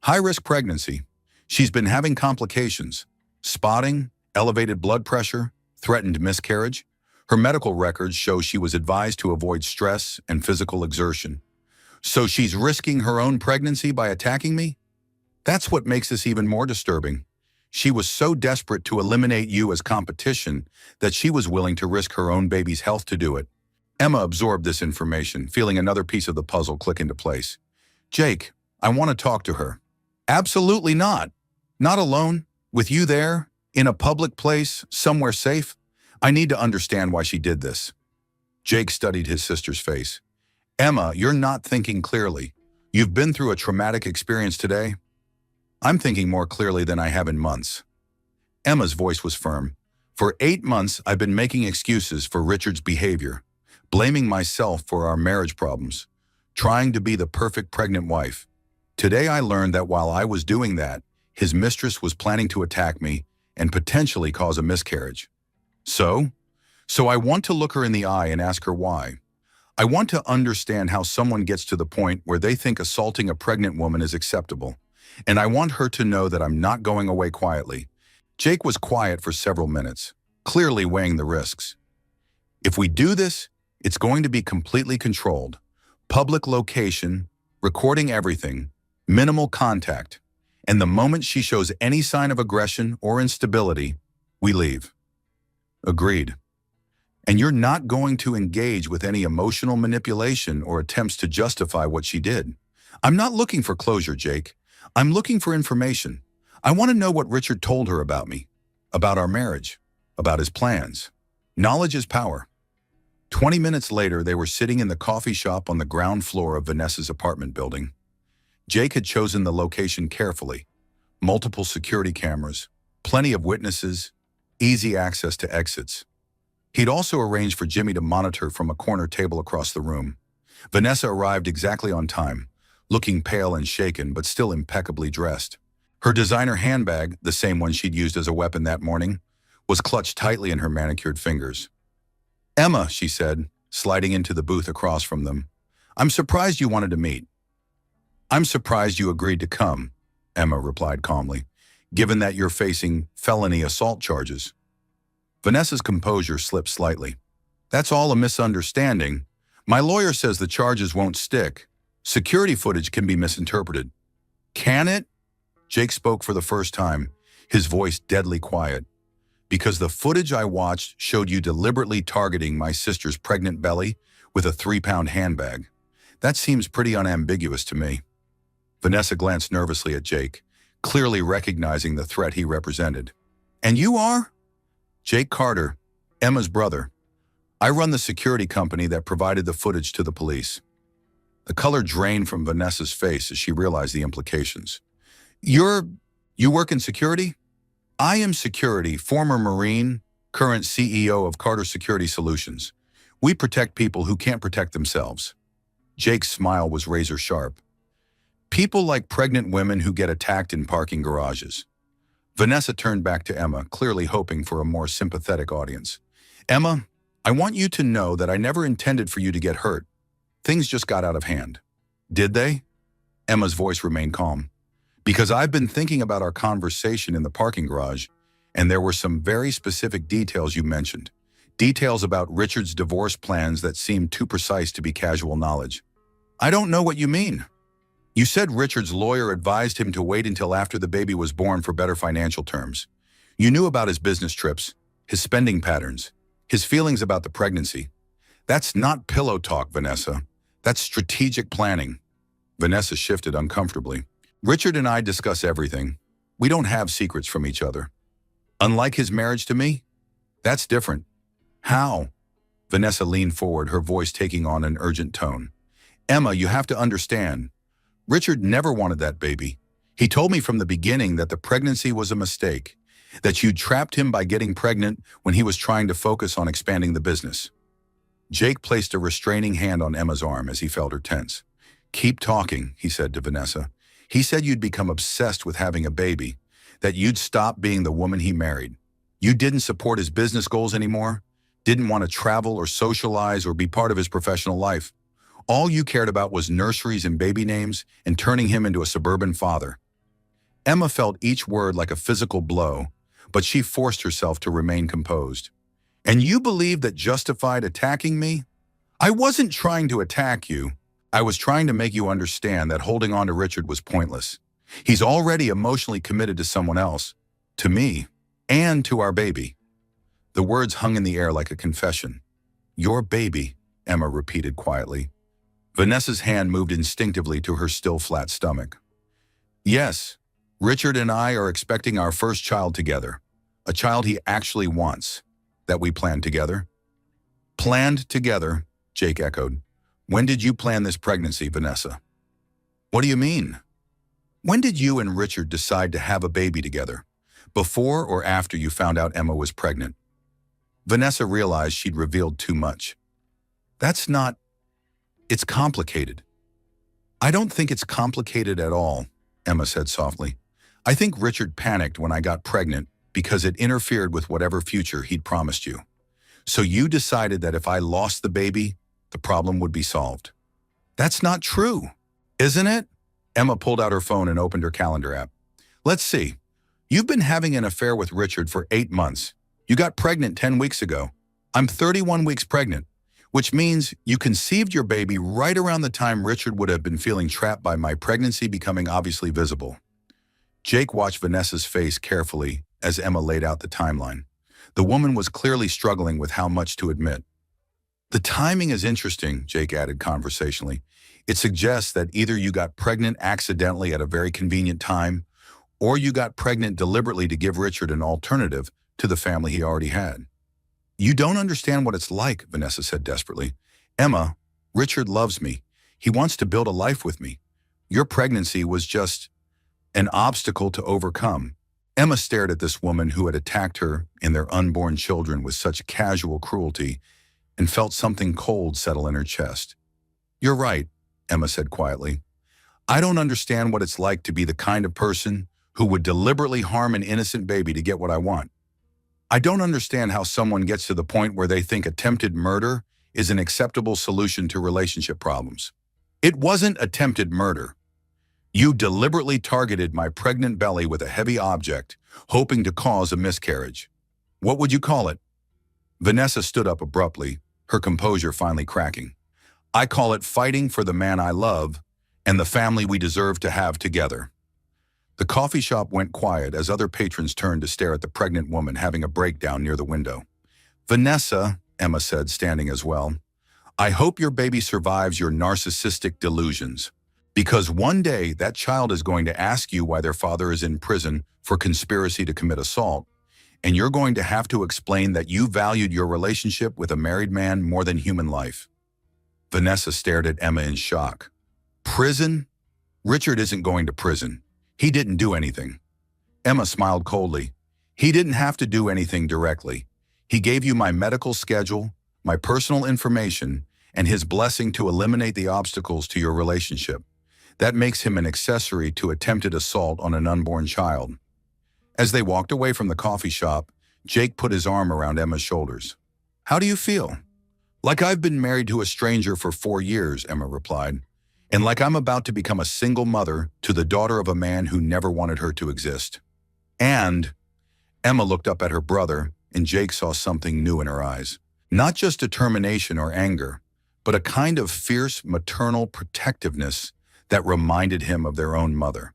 High-risk pregnancy. She's been having complications. Spotting, elevated blood pressure, threatened miscarriage. Her medical records show she was advised to avoid stress and physical exertion. So she's risking her own pregnancy by attacking me? That's what makes this even more disturbing. She was so desperate to eliminate you as competition that she was willing to risk her own baby's health to do it. Emma absorbed this information, feeling another piece of the puzzle click into place. Jake, I want to talk to her. Absolutely not. Not alone, with you there, in a public place, somewhere safe. I need to understand why she did this. Jake studied his sister's face. Emma, you're not thinking clearly. You've been through a traumatic experience today. I'm thinking more clearly than I have in months. Emma's voice was firm. For 8 months, I've been making excuses for Richard's behavior, blaming myself for our marriage problems, trying to be the perfect pregnant wife. Today I learned that while I was doing that, his mistress was planning to attack me and potentially cause a miscarriage. So I want to look her in the eye and ask her why. I want to understand how someone gets to the point where they think assaulting a pregnant woman is acceptable. And I want her to know that I'm not going away quietly. Jake was quiet for several minutes, clearly weighing the risks. If we do this, it's going to be completely controlled. Public location, recording everything, minimal contact. And the moment she shows any sign of aggression or instability, we leave. Agreed. And you're not going to engage with any emotional manipulation or attempts to justify what she did. I'm not looking for closure, Jake. I'm looking for information. I want to know what Richard told her about me, about our marriage, about his plans. Knowledge is power. 20 minutes later, they were sitting in the coffee shop on the ground floor of Vanessa's apartment building. Jake had chosen the location carefully. Multiple security cameras, plenty of witnesses, easy access to exits. He'd also arranged for Jimmy to monitor from a corner table across the room. Vanessa arrived exactly on time, looking pale and shaken but still impeccably dressed. Her designer handbag, the same one she'd used as a weapon that morning, was clutched tightly in her manicured fingers. "Emma," she said, sliding into the booth across from them. "I'm surprised you wanted to meet." "I'm surprised you agreed to come," Emma replied calmly, "given that you're facing felony assault charges." Vanessa's composure slipped slightly. "That's all a misunderstanding. My lawyer says the charges won't stick. Security footage can be misinterpreted." "Can it?" Jake spoke for the first time, his voice deadly quiet. "Because the footage I watched showed you deliberately targeting my sister's pregnant belly with a 3-pound handbag. That seems pretty unambiguous to me." Vanessa glanced nervously at Jake, clearly recognizing the threat he represented. "And you are?" "Jake Carter, Emma's brother. I run the security company that provided the footage to the police." The color drained from Vanessa's face as she realized the implications. You work in security?" "I am security, former Marine, current CEO of Carter Security Solutions. We protect people who can't protect themselves." Jake's smile was razor sharp. "People like pregnant women who get attacked in parking garages." Vanessa turned back to Emma, clearly hoping for a more sympathetic audience. "Emma, I want you to know that I never intended for you to get hurt. Things just got out of hand." "Did they?" Emma's voice remained calm. "Because I've been thinking about our conversation in the parking garage, and there were some very specific details you mentioned. Details about Richard's divorce plans that seemed too precise to be casual knowledge." "I don't know what you mean." "You said Richard's lawyer advised him to wait until after the baby was born for better financial terms. You knew about his business trips, his spending patterns, his feelings about the pregnancy. That's not pillow talk, Vanessa. That's strategic planning." Vanessa shifted uncomfortably. "Richard and I discuss everything. We don't have secrets from each other. Unlike his marriage to me? That's different." "How?" Vanessa leaned forward, her voice taking on an urgent tone. "Emma, you have to understand. Richard never wanted that baby. He told me from the beginning that the pregnancy was a mistake, that you'd trapped him by getting pregnant when he was trying to focus on expanding the business." Jake placed a restraining hand on Emma's arm as he felt her tense. "Keep talking," he said to Vanessa. "He said you'd become obsessed with having a baby, that you'd stop being the woman he married. You didn't support his business goals anymore, didn't want to travel or socialize or be part of his professional life. All you cared about was nurseries and baby names and turning him into a suburban father." Emma felt each word like a physical blow, but she forced herself to remain composed. "And you believe that justified attacking me?" "I wasn't trying to attack you. I was trying to make you understand that holding on to Richard was pointless. He's already emotionally committed to someone else, to me, and to our baby." The words hung in the air like a confession. "Your baby," Emma repeated quietly. Vanessa's hand moved instinctively to her still flat stomach. "Yes, Richard and I are expecting our first child together, a child he actually wants, that we planned together." "Planned together," Jake echoed. "When did you plan this pregnancy, Vanessa?" "What do you mean?" "When did you and Richard decide to have a baby together? Before or after you found out Emma was pregnant?" Vanessa realized she'd revealed too much. It's complicated." "I don't think it's complicated at all," Emma said softly. "I think Richard panicked when I got pregnant because it interfered with whatever future he'd promised you. So you decided that if I lost the baby, the problem would be solved. That's not true, isn't it? Emma pulled out her phone and opened her calendar app. Let's see. You've been having an affair with Richard for 8 months. You got pregnant 10 weeks ago. I'm 31 weeks pregnant, which means you conceived your baby right around the time Richard would have been feeling trapped by my pregnancy becoming obviously visible. Jake watched Vanessa's face carefully as Emma laid out the timeline. The woman was clearly struggling with how much to admit. The timing is interesting, Jake added conversationally. It suggests that either you got pregnant accidentally at a very convenient time, or you got pregnant deliberately to give Richard an alternative to the family he already had. You don't understand what it's like, Vanessa said desperately. Emma, Richard loves me. He wants to build a life with me. Your pregnancy was just an obstacle to overcome. Emma stared at this woman who had attacked her and their unborn children with such casual cruelty and felt something cold settle in her chest. You're right, Emma said quietly. I don't understand what it's like to be the kind of person who would deliberately harm an innocent baby to get what I want. I don't understand how someone gets to the point where they think attempted murder is an acceptable solution to relationship problems. It wasn't attempted murder. You deliberately targeted my pregnant belly with a heavy object, hoping to cause a miscarriage. What would you call it? Vanessa stood up abruptly, her composure finally cracking. I call it fighting for the man I love and the family we deserve to have together. The coffee shop went quiet as other patrons turned to stare at the pregnant woman having a breakdown near the window. Vanessa, Emma said, standing as well, I hope your baby survives your narcissistic delusions, because one day that child is going to ask you why their father is in prison for conspiracy to commit assault, and you're going to have to explain that you valued your relationship with a married man more than human life. Vanessa stared at Emma in shock. Prison? Richard isn't going to prison. He didn't do anything. Emma smiled coldly. He didn't have to do anything directly. He gave you my medical schedule, my personal information, and his blessing to eliminate the obstacles to your relationship. That makes him an accessory to attempted assault on an unborn child. As they walked away from the coffee shop, Jake put his arm around Emma's shoulders. How do you feel? Like I've been married to a stranger for 4 years, Emma replied. And like I'm about to become a single mother to the daughter of a man who never wanted her to exist. And Emma looked up at her brother, and Jake saw something new in her eyes. Not just determination or anger, but a kind of fierce maternal protectiveness that reminded him of their own mother.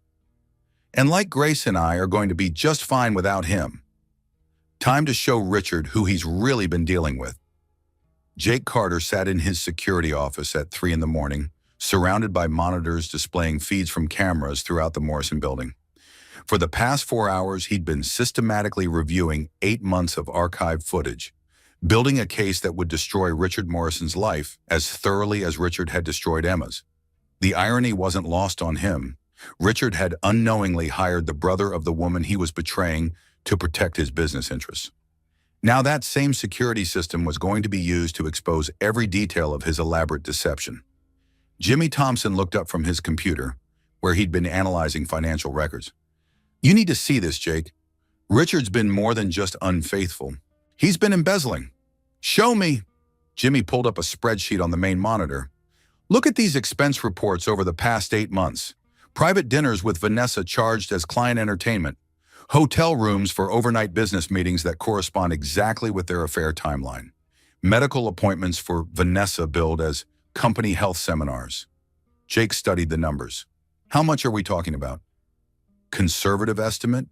And like Grace and I are going to be just fine without him. Time to show Richard who he's really been dealing with. Jake Carter sat in his security office at 3 in the morning, surrounded by monitors displaying feeds from cameras throughout the Morrison building. For the past 4 hours, he'd been systematically reviewing 8 months of archived footage, building a case that would destroy Richard Morrison's life as thoroughly as Richard had destroyed Emma's. The irony wasn't lost on him. Richard had unknowingly hired the brother of the woman he was betraying to protect his business interests. Now that same security system was going to be used to expose every detail of his elaborate deception. Jimmy Thompson looked up from his computer, where he'd been analyzing financial records. You need to see this, Jake. Richard's been more than just unfaithful. He's been embezzling. Show me. Jimmy pulled up a spreadsheet on the main monitor. Look at these expense reports over the past 8 months. Private dinners with Vanessa charged as client entertainment. Hotel rooms for overnight business meetings that correspond exactly with their affair timeline. Medical appointments for Vanessa billed as company health seminars. Jake studied the numbers. How much are we talking about? Conservative estimate?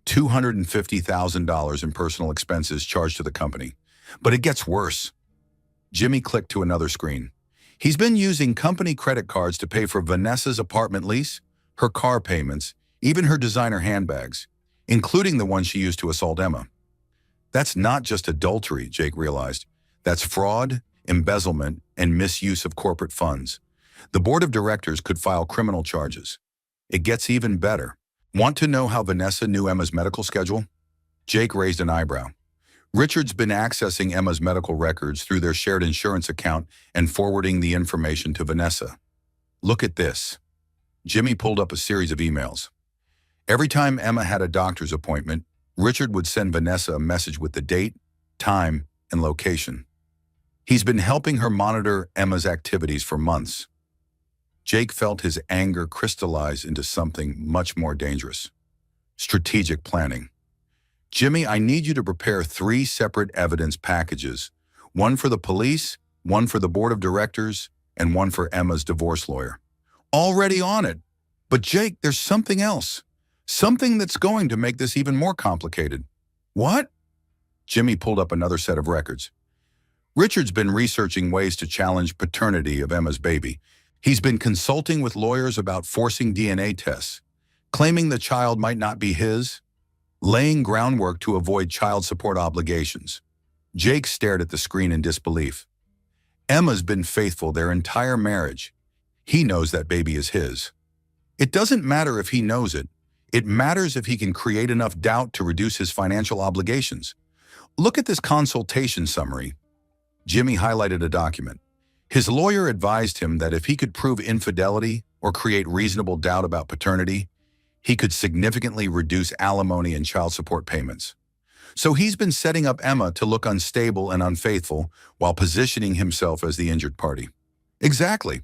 $250,000 in personal expenses charged to the company. But it gets worse. Jimmy clicked to another screen. He's been using company credit cards to pay for Vanessa's apartment lease, her car payments, even her designer handbags, including the one she used to assault Emma. That's not just adultery, Jake realized. That's fraud, embezzlement, and misuse of corporate funds. The board of directors could file criminal charges. It gets even better. Want to know how Vanessa knew Emma's medical schedule? Jake raised an eyebrow. Richard's been accessing Emma's medical records through their shared insurance account and forwarding the information to Vanessa. Look at this. Jimmy pulled up a series of emails. Every time Emma had a doctor's appointment, Richard would send Vanessa a message with the date, time, and location. He's been helping her monitor Emma's activities for months. Jake felt his anger crystallize into something much more dangerous. Strategic planning. Jimmy, I need you to prepare 3 separate evidence packages, one for the police, one for the board of directors, and one for Emma's divorce lawyer. Already on it. But Jake, there's something else. Something that's going to make this even more complicated. What? Jimmy pulled up another set of records. Richard's been researching ways to challenge paternity of Emma's baby. He's been consulting with lawyers about forcing DNA tests, claiming the child might not be his, laying groundwork to avoid child support obligations. Jake stared at the screen in disbelief. Emma's been faithful their entire marriage. He knows that baby is his. It doesn't matter if he knows it. It matters if he can create enough doubt to reduce his financial obligations. Look at this consultation summary. Jimmy highlighted a document. His lawyer advised him that if he could prove infidelity or create reasonable doubt about paternity, he could significantly reduce alimony and child support payments. So he's been setting up Emma to look unstable and unfaithful while positioning himself as the injured party. Exactly.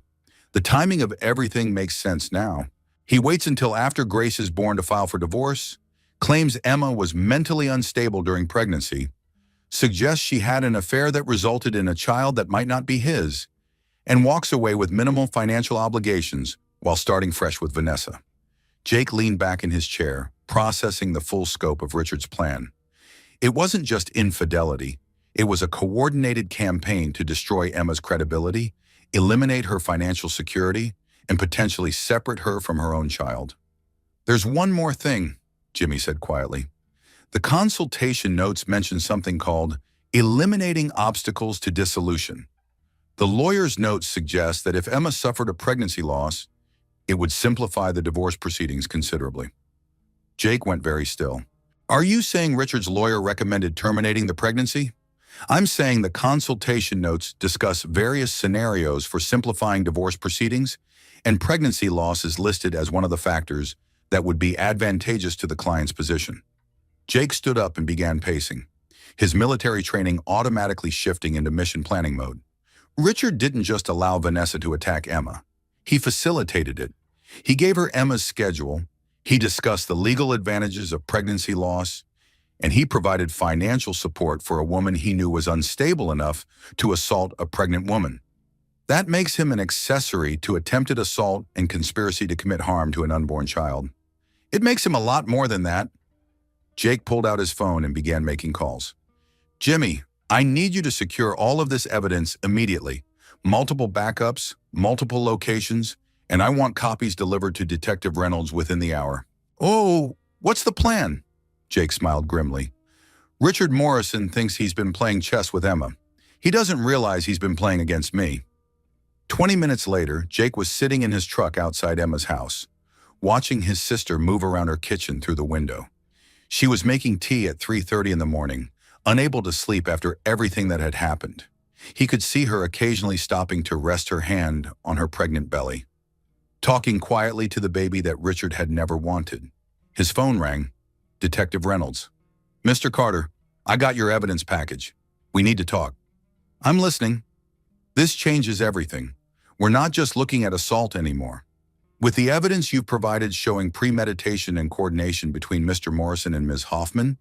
The timing of everything makes sense now. He waits until after Grace is born to file for divorce, claims Emma was mentally unstable during pregnancy, suggests she had an affair that resulted in a child that might not be his, and walks away with minimal financial obligations while starting fresh with Vanessa. Jake leaned back in his chair, processing the full scope of Richard's plan. It wasn't just infidelity. It was a coordinated campaign to destroy Emma's credibility, eliminate her financial security, and potentially separate her from her own child. There's one more thing, Jimmy said quietly. The consultation notes mention something called eliminating obstacles to dissolution. The lawyer's notes suggest that if Emma suffered a pregnancy loss, it would simplify the divorce proceedings considerably. Jake went very still. Are you saying Richard's lawyer recommended terminating the pregnancy? I'm saying the consultation notes discuss various scenarios for simplifying divorce proceedings, and pregnancy loss is listed as one of the factors that would be advantageous to the client's position. Jake stood up and began pacing, his military training automatically shifting into mission planning mode. Richard didn't just allow Vanessa to attack Emma. He facilitated it. He gave her Emma's schedule, he discussed the legal advantages of pregnancy loss, and he provided financial support for a woman he knew was unstable enough to assault a pregnant woman. That makes him an accessory to attempted assault and conspiracy to commit harm to an unborn child. It makes him a lot more than that. Jake pulled out his phone and began making calls. Jimmy, I need you to secure all of this evidence immediately. Multiple backups, multiple locations, and I want copies delivered to Detective Reynolds within the hour. Oh, what's the plan? Jake smiled grimly. Richard Morrison thinks he's been playing chess with Emma. He doesn't realize he's been playing against me. 20 minutes later, Jake was sitting in his truck outside Emma's house, watching his sister move around her kitchen through the window. She was making tea at 3:30 in the morning, unable to sleep after everything that had happened. He could see her occasionally stopping to rest her hand on her pregnant belly, talking quietly to the baby that Richard had never wanted. His phone rang. Detective Reynolds. Mr. Carter, I got your evidence package. We need to talk. I'm listening. This changes everything. We're not just looking at assault anymore. With the evidence you've provided showing premeditation and coordination between Mr. Morrison and Ms. Hoffman,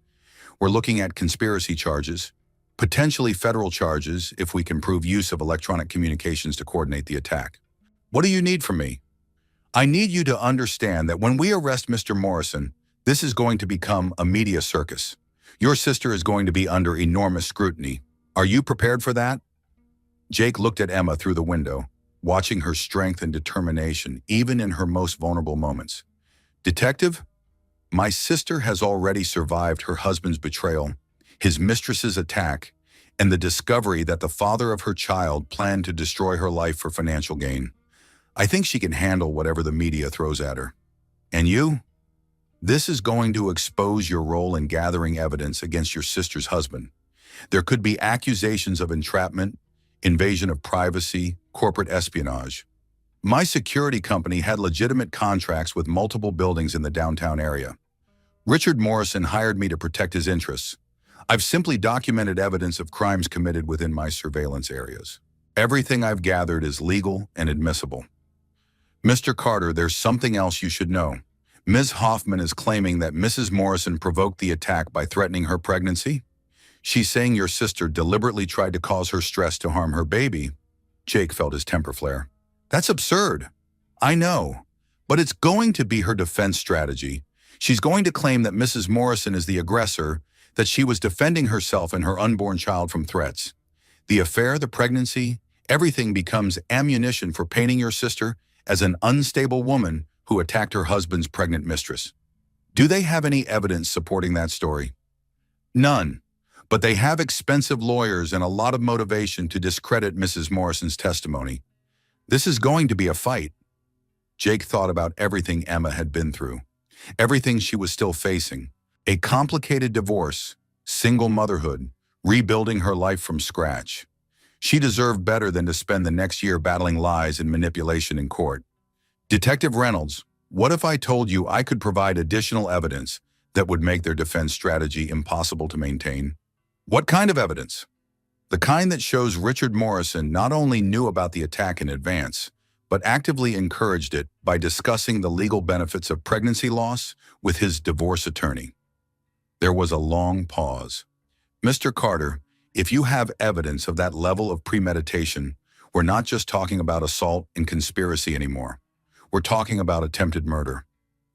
we're looking at conspiracy charges, potentially federal charges if we can prove use of electronic communications to coordinate the attack. What do you need from me? I need you to understand that when we arrest Mr. Morrison, this is going to become a media circus. Your sister is going to be under enormous scrutiny. Are you prepared for that? Jake looked at Emma through the window, watching her strength and determination even in her most vulnerable moments. Detective, my sister has already survived her husband's betrayal, his mistress's attack, and the discovery that the father of her child planned to destroy her life for financial gain. I think she can handle whatever the media throws at her. And you? This is going to expose your role in gathering evidence against your sister's husband. There could be accusations of entrapment, invasion of privacy, corporate espionage. My security company had legitimate contracts with multiple buildings in the downtown area. Richard Morrison hired me to protect his interests. I've simply documented evidence of crimes committed within my surveillance areas. Everything I've gathered is legal and admissible. Mr. Carter, there's something else you should know. Ms. Hoffman is claiming that Mrs. Morrison provoked the attack by threatening her pregnancy. She's saying your sister deliberately tried to cause her stress to harm her baby. Jake felt his temper flare. That's absurd. I know, but it's going to be her defense strategy. She's going to claim that Mrs. Morrison is the aggressor, that she was defending herself and her unborn child from threats. The affair, the pregnancy, everything becomes ammunition for painting your sister as an unstable woman who attacked her husband's pregnant mistress. Do they have any evidence supporting that story? None, but they have expensive lawyers and a lot of motivation to discredit Mrs. Morrison's testimony. This is going to be a fight. Jake thought about everything Emma had been through, everything she was still facing, a complicated divorce, single motherhood, rebuilding her life from scratch. She deserved better than to spend the next year battling lies and manipulation in court. Detective Reynolds, what if I told you I could provide additional evidence that would make their defense strategy impossible to maintain? What kind of evidence? The kind that shows Richard Morrison not only knew about the attack in advance, but actively encouraged it by discussing the legal benefits of pregnancy loss with his divorce attorney. There was a long pause. Mr. Carter, if you have evidence of that level of premeditation, we're not just talking about assault and conspiracy anymore. We're talking about attempted murder.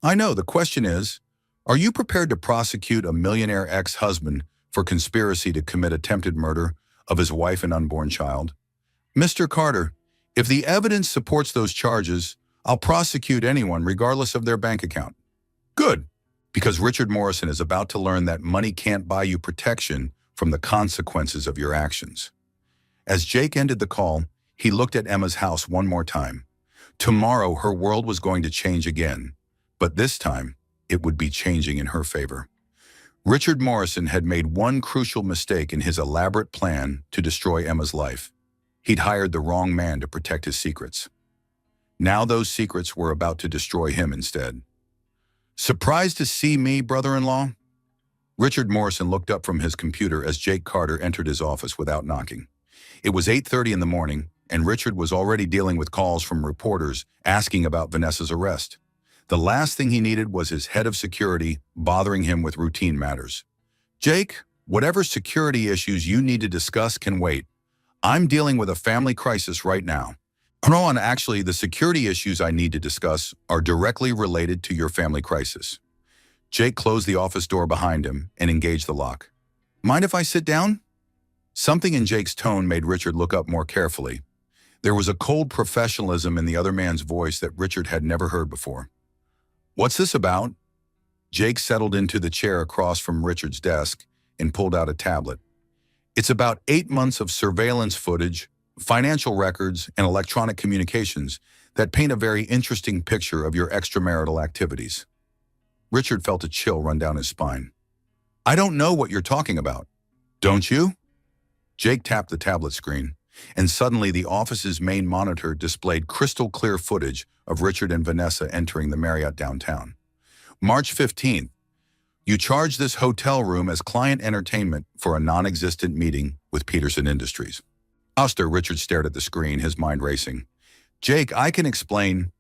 I know, the question is, are you prepared to prosecute a millionaire ex-husband for conspiracy to commit attempted murder of his wife and unborn child? Mr. Carter, if the evidence supports those charges, I'll prosecute anyone regardless of their bank account. Good, because Richard Morrison is about to learn that money can't buy you protection from the consequences of your actions. As Jake ended the call, he looked at Emma's house one more time. Tomorrow, her world was going to change again, but this time, it would be changing in her favor. Richard Morrison had made one crucial mistake in his elaborate plan to destroy Emma's life. He'd hired the wrong man to protect his secrets. Now those secrets were about to destroy him instead. Surprised to see me, brother-in-law? Richard Morrison looked up from his computer as Jake Carter entered his office without knocking. It was 8:30 in the morning, and Richard was already dealing with calls from reporters asking about Vanessa's arrest. The last thing he needed was his head of security bothering him with routine matters. Jake, whatever security issues you need to discuss can wait. I'm dealing with a family crisis right now. No, and actually, the security issues I need to discuss are directly related to your family crisis. Jake closed the office door behind him and engaged the lock. Mind if I sit down? Something in Jake's tone made Richard look up more carefully. There was a cold professionalism in the other man's voice that Richard had never heard before. What's this about? Jake settled into the chair across from Richard's desk and pulled out a tablet. It's about 8 months of surveillance footage, financial records, and electronic communications that paint a very interesting picture of your extramarital activities. Richard felt a chill run down his spine. I don't know what you're talking about. Don't you? Jake tapped the tablet screen, and suddenly the office's main monitor displayed crystal clear footage of Richard and Vanessa entering the Marriott downtown. March 15th, you charged this hotel room as client entertainment for a non-existent meeting with Peterson Industries. Oster, Richard stared at the screen, his mind racing. Jake, I can explain.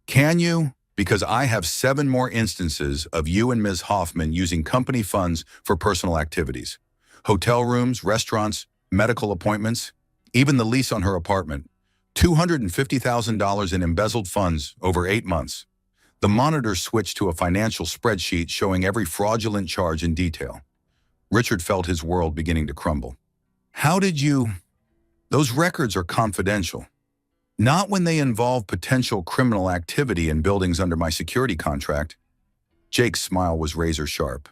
Can you? Because I have 7 more instances of you and Ms. Hoffman using company funds for personal activities. Hotel rooms, restaurants, medical appointments, even the lease on her apartment. $250,000 in embezzled funds over 8 months. The monitor switched to a financial spreadsheet showing every fraudulent charge in detail. Richard felt his world beginning to crumble. How did you... Those records are confidential. Not when they involve potential criminal activity in buildings under my security contract. Jake's smile was razor sharp.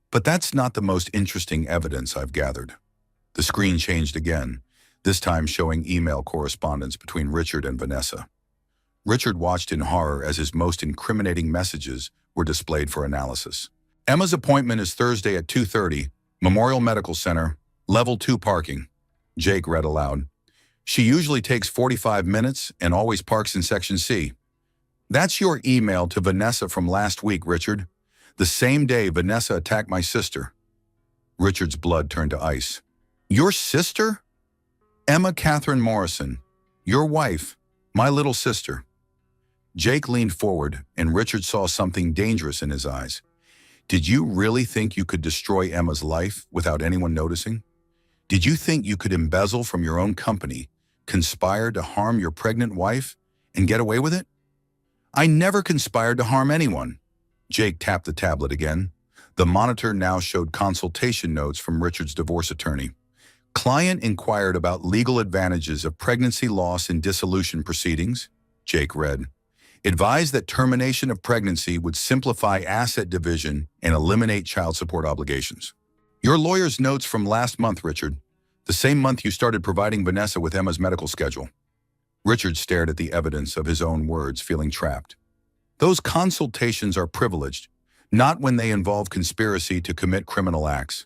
But that's not the most interesting evidence I've gathered. The screen changed again, this time showing email correspondence between Richard and Vanessa. Richard watched in horror as his most incriminating messages were displayed for analysis. Emma's appointment is Thursday at 2:30, Memorial Medical Center, Level 2 parking. Jake read aloud. She usually takes 45 minutes and always parks in Section C. That's your email to Vanessa from last week, Richard. The same day Vanessa attacked my sister. Richard's blood turned to ice. Your sister? Emma Catherine Morrison. Your wife. My little sister. Jake leaned forward, and Richard saw something dangerous in his eyes. Did you really think you could destroy Emma's life without anyone noticing? Did you think you could embezzle from your own company, conspire to harm your pregnant wife, and get away with it? I never conspired to harm anyone. Jake tapped the tablet again. The monitor now showed consultation notes from Richard's divorce attorney. Client inquired about legal advantages of pregnancy loss and dissolution proceedings, Jake read. Advised that termination of pregnancy would simplify asset division and eliminate child support obligations. Your lawyer's notes from last month, Richard. The same month you started providing Vanessa with Emma's medical schedule. Richard stared at the evidence of his own words, feeling trapped. Those consultations are privileged, not when they involve conspiracy to commit criminal acts.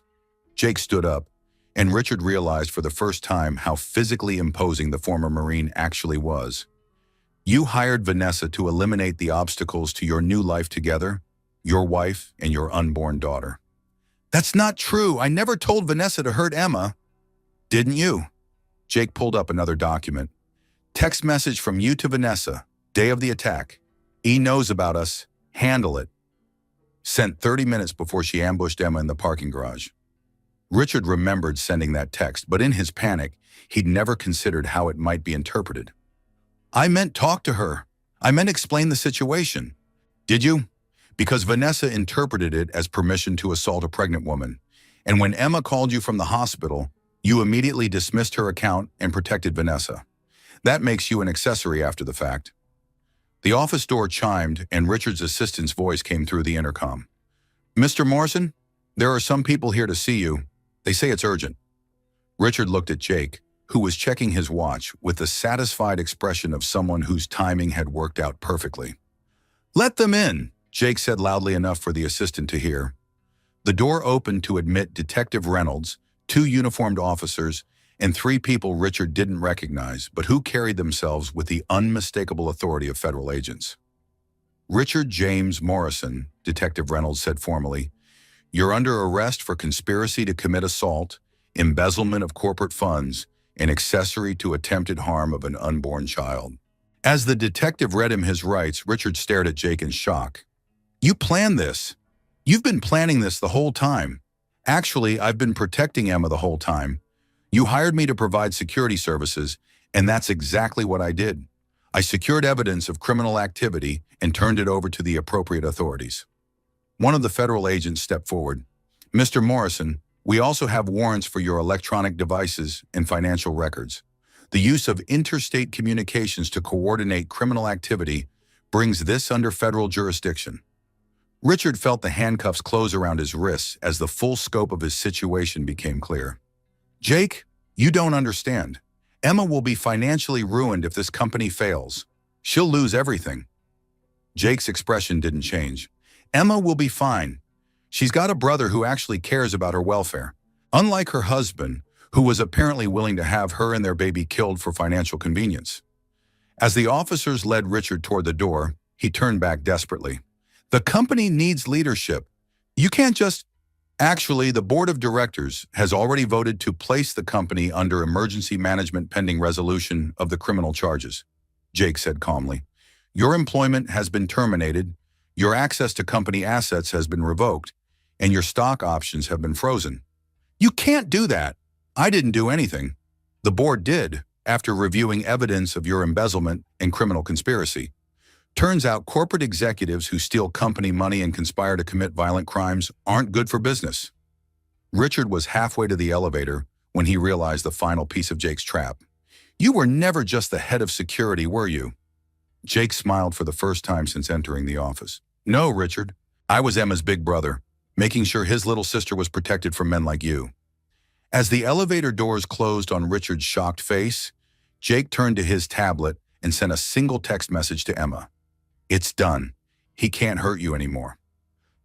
Jake stood up, and Richard realized for the first time how physically imposing the former Marine actually was. You hired Vanessa to eliminate the obstacles to your new life together, your wife and your unborn daughter. That's not true. I never told Vanessa to hurt Emma. Didn't you? Jake pulled up another document. Text message from you to Vanessa, day of the attack. E knows about us. Handle it. Sent 30 minutes before she ambushed Emma in the parking garage. Richard remembered sending that text, but in his panic, he'd never considered how it might be interpreted. I meant talk to her. I meant explain the situation. Did you? Because Vanessa interpreted it as permission to assault a pregnant woman. And when Emma called you from the hospital, you immediately dismissed her account and protected Vanessa. That makes you an accessory after the fact. The office door chimed, and Richard's assistant's voice came through the intercom. Mr. Morrison, there are some people here to see you. They say it's urgent. Richard looked at Jake, who was checking his watch with the satisfied expression of someone whose timing had worked out perfectly. Let them in, Jake said loudly enough for the assistant to hear. The door opened to admit Detective Reynolds, 2 uniformed officers, and 3 people Richard didn't recognize, but who carried themselves with the unmistakable authority of federal agents. Richard James Morrison, Detective Reynolds said formally, you're under arrest for conspiracy to commit assault, embezzlement of corporate funds, and accessory to attempted harm of an unborn child. As the detective read him his rights, Richard stared at Jake in shock. You planned this. You've been planning this the whole time. Actually, I've been protecting Emma the whole time. You hired me to provide security services, and that's exactly what I did. I secured evidence of criminal activity and turned it over to the appropriate authorities. One of the federal agents stepped forward. Mr. Morrison, we also have warrants for your electronic devices and financial records. The use of interstate communications to coordinate criminal activity brings this under federal jurisdiction. Richard felt the handcuffs close around his wrists as the full scope of his situation became clear. Jake, you don't understand. Emma will be financially ruined if this company fails. She'll lose everything. Jake's expression didn't change. Emma will be fine. She's got a brother who actually cares about her welfare, unlike her husband, who was apparently willing to have her and their baby killed for financial convenience. As the officers led Richard toward the door, he turned back desperately. The company needs leadership. You can't just... Actually, the board of directors has already voted to place the company under emergency management pending resolution of the criminal charges, Jake said calmly. Your employment has been terminated, your access to company assets has been revoked, and your stock options have been frozen. You can't do that. I didn't do anything. The board did, after reviewing evidence of your embezzlement and criminal conspiracy. Turns out corporate executives who steal company money and conspire to commit violent crimes aren't good for business. Richard was halfway to the elevator when he realized the final piece of Jake's trap. You were never just the head of security, were you? Jake smiled for the first time since entering the office. No, Richard. I was Emma's big brother, making sure his little sister was protected from men like you. As the elevator doors closed on Richard's shocked face, Jake turned to his tablet and sent a single text message to Emma. It's done. He can't hurt you anymore.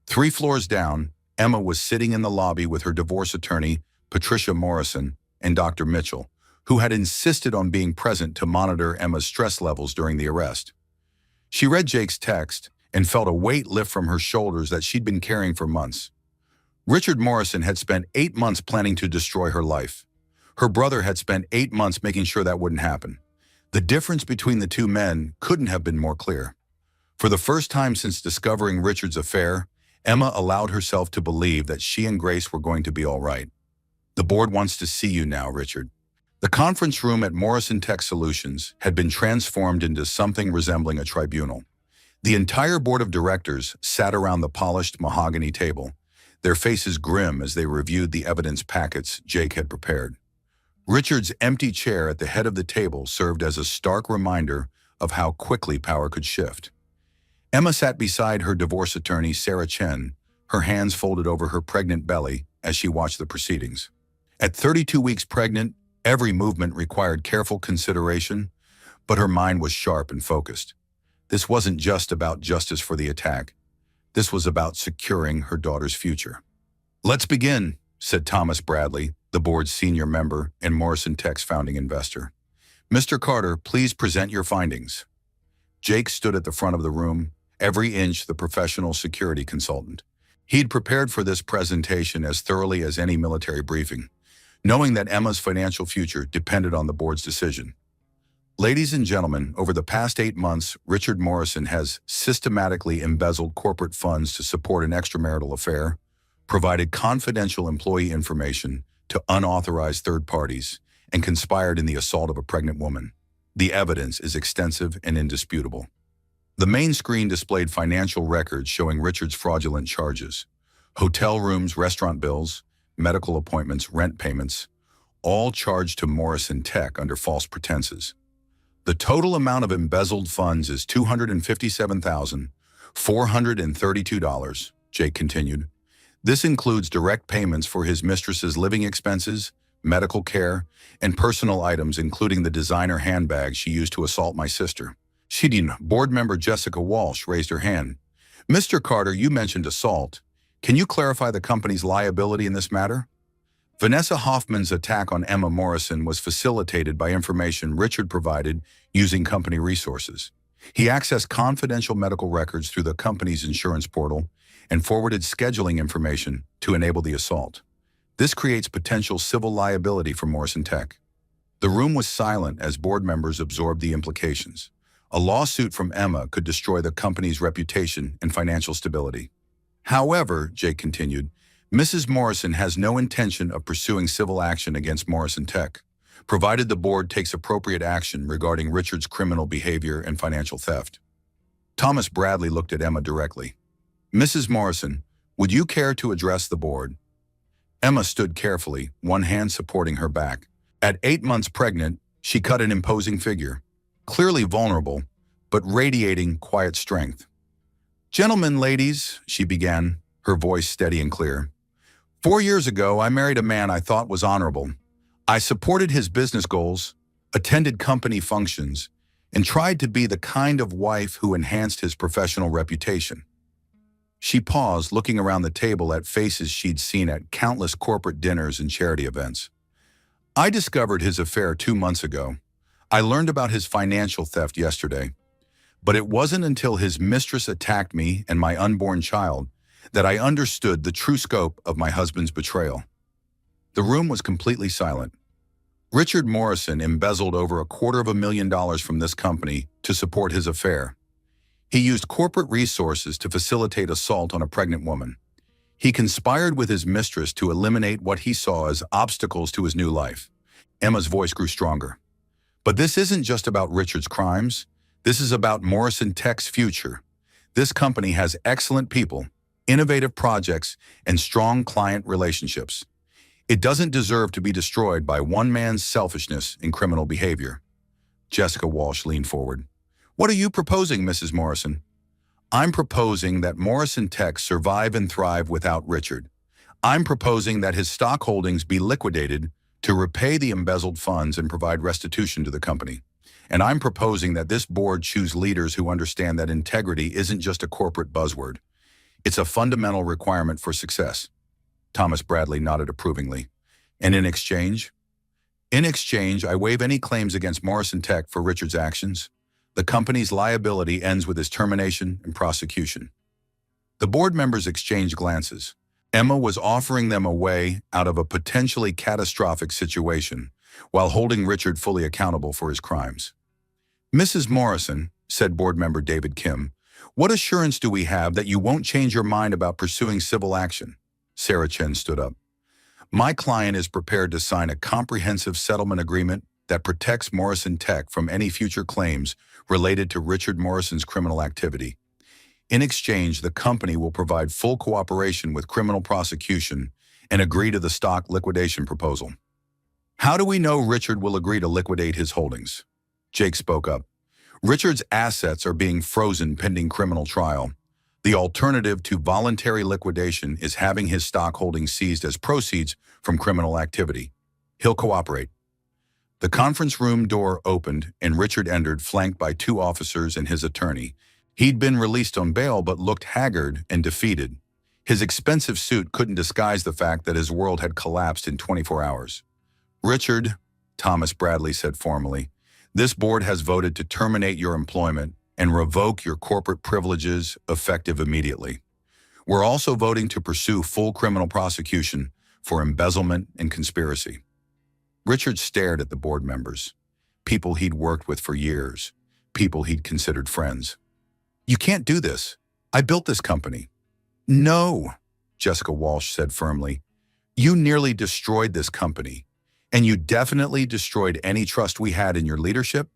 3 floors down, Emma was sitting in the lobby with her divorce attorney, Patricia Morrison, and Dr. Mitchell, who had insisted on being present to monitor Emma's stress levels during the arrest. She read Jake's text and felt a weight lift from her shoulders that she'd been carrying for months. Richard Morrison had spent 8 months planning to destroy her life. Her brother had spent 8 months making sure that wouldn't happen. The difference between the two men couldn't have been more clear. For the first time since discovering Richard's affair, Emma allowed herself to believe that she and Grace were going to be all right. The board wants to see you now, Richard. The conference room at Morrison Tech Solutions had been transformed into something resembling a tribunal. The entire board of directors sat around the polished mahogany table, their faces grim as they reviewed the evidence packets Jake had prepared. Richard's empty chair at the head of the table served as a stark reminder of how quickly power could shift. Emma sat beside her divorce attorney, Sarah Chen, her hands folded over her pregnant belly as she watched the proceedings. At 32 weeks pregnant, every movement required careful consideration, but her mind was sharp and focused. This wasn't just about justice for the attack. This was about securing her daughter's future. "Let's begin," said Thomas Bradley, the board's senior member and Morrison Tech's founding investor. "Mr. Carter, please present your findings." Jake stood at the front of the room, every inch the professional security consultant. He'd prepared for this presentation as thoroughly as any military briefing, knowing that Emma's financial future depended on the board's decision. "Ladies and gentlemen, over the past 8 months, Richard Morrison has systematically embezzled corporate funds to support an extramarital affair, provided confidential employee information to unauthorized third parties, and conspired in the assault of a pregnant woman. The evidence is extensive and indisputable." The main screen displayed financial records showing Richard's fraudulent charges: hotel rooms, restaurant bills, medical appointments, rent payments, all charged to Morrison Tech under false pretenses. "The total amount of embezzled funds is $257,432, Jake continued. "This includes direct payments for his mistress's living expenses, medical care, and personal items, including the designer handbag she used to assault my sister." Board member Jessica Walsh raised her hand. "Mr. Carter, you mentioned assault. Can you clarify the company's liability in this matter?" Vanessa Hoffman's attack on Emma Morrison was facilitated by information Richard provided using company resources. He accessed confidential medical records through the company's insurance portal and forwarded scheduling information to enable the assault. This creates potential civil liability for Morrison Tech. The room was silent as board members absorbed the implications. A lawsuit from Emma could destroy the company's reputation and financial stability. "However," Jake continued, "Mrs. Morrison has no intention of pursuing civil action against Morrison Tech, provided the board takes appropriate action regarding Richard's criminal behavior and financial theft." Thomas Bradley looked at Emma directly. "Mrs. Morrison, would you care to address the board?" Emma stood carefully, one hand supporting her back. At 8 months pregnant, she cut an imposing figure, clearly vulnerable, but radiating quiet strength. "Gentlemen, ladies," she began, her voice steady and clear. 4 years ago, I married a man I thought was honorable. I supported his business goals, attended company functions, and tried to be the kind of wife who enhanced his professional reputation." She paused, looking around the table at faces she'd seen at countless corporate dinners and charity events. "I discovered his affair 2 months ago. I learned about his financial theft yesterday. But it wasn't until his mistress attacked me and my unborn child that I understood the true scope of my husband's betrayal." The room was completely silent. Richard Morrison embezzled over $250,000 from this company to support his affair. He used corporate resources to facilitate assault on a pregnant woman. He conspired with his mistress to eliminate what he saw as obstacles to his new life. Emma's voice grew stronger. "But this isn't just about Richard's crimes. This is about Morrison Tech's future. This company has excellent people, innovative projects, and strong client relationships. It doesn't deserve to be destroyed by one man's selfishness and criminal behavior." Jessica Walsh leaned forward. "What are you proposing, Mrs. Morrison?" "I'm proposing that Morrison Tech survive and thrive without Richard. I'm proposing that his stock holdings be liquidated to repay the embezzled funds and provide restitution to the company. And I'm proposing that this board choose leaders who understand that integrity isn't just a corporate buzzword. It's a fundamental requirement for success." Thomas Bradley nodded approvingly. "And in exchange?" "In exchange, I waive any claims against Morrison Tech for Richard's actions. The company's liability ends with his termination and prosecution." The board members exchanged glances. Emma was offering them a way out of a potentially catastrophic situation, while holding Richard fully accountable for his crimes. "Mrs. Morrison," said board member David Kim, "what assurance do we have that you won't change your mind about pursuing civil action?" Sarah Chen stood up. "My client is prepared to sign a comprehensive settlement agreement that protects Morrison Tech from any future claims related to Richard Morrison's criminal activity. In exchange, the company will provide full cooperation with criminal prosecution and agree to the stock liquidation proposal." "How do we know Richard will agree to liquidate his holdings?" Jake spoke up. "Richard's assets are being frozen pending criminal trial. The alternative to voluntary liquidation is having his stock holdings seized as proceeds from criminal activity. He'll cooperate." The conference room door opened and Richard entered, flanked by two officers and his attorney. He'd been released on bail but looked haggard and defeated. His expensive suit couldn't disguise the fact that his world had collapsed in 24 hours. "Richard," Thomas Bradley said formally, "this board has voted to terminate your employment and revoke your corporate privileges effective immediately. We're also voting to pursue full criminal prosecution for embezzlement and conspiracy." Richard stared at the board members, people he'd worked with for years, people he'd considered friends. "You can't do this. I built this company." "No," Jessica Walsh said firmly. "You nearly destroyed this company, and you definitely destroyed any trust we had in your leadership."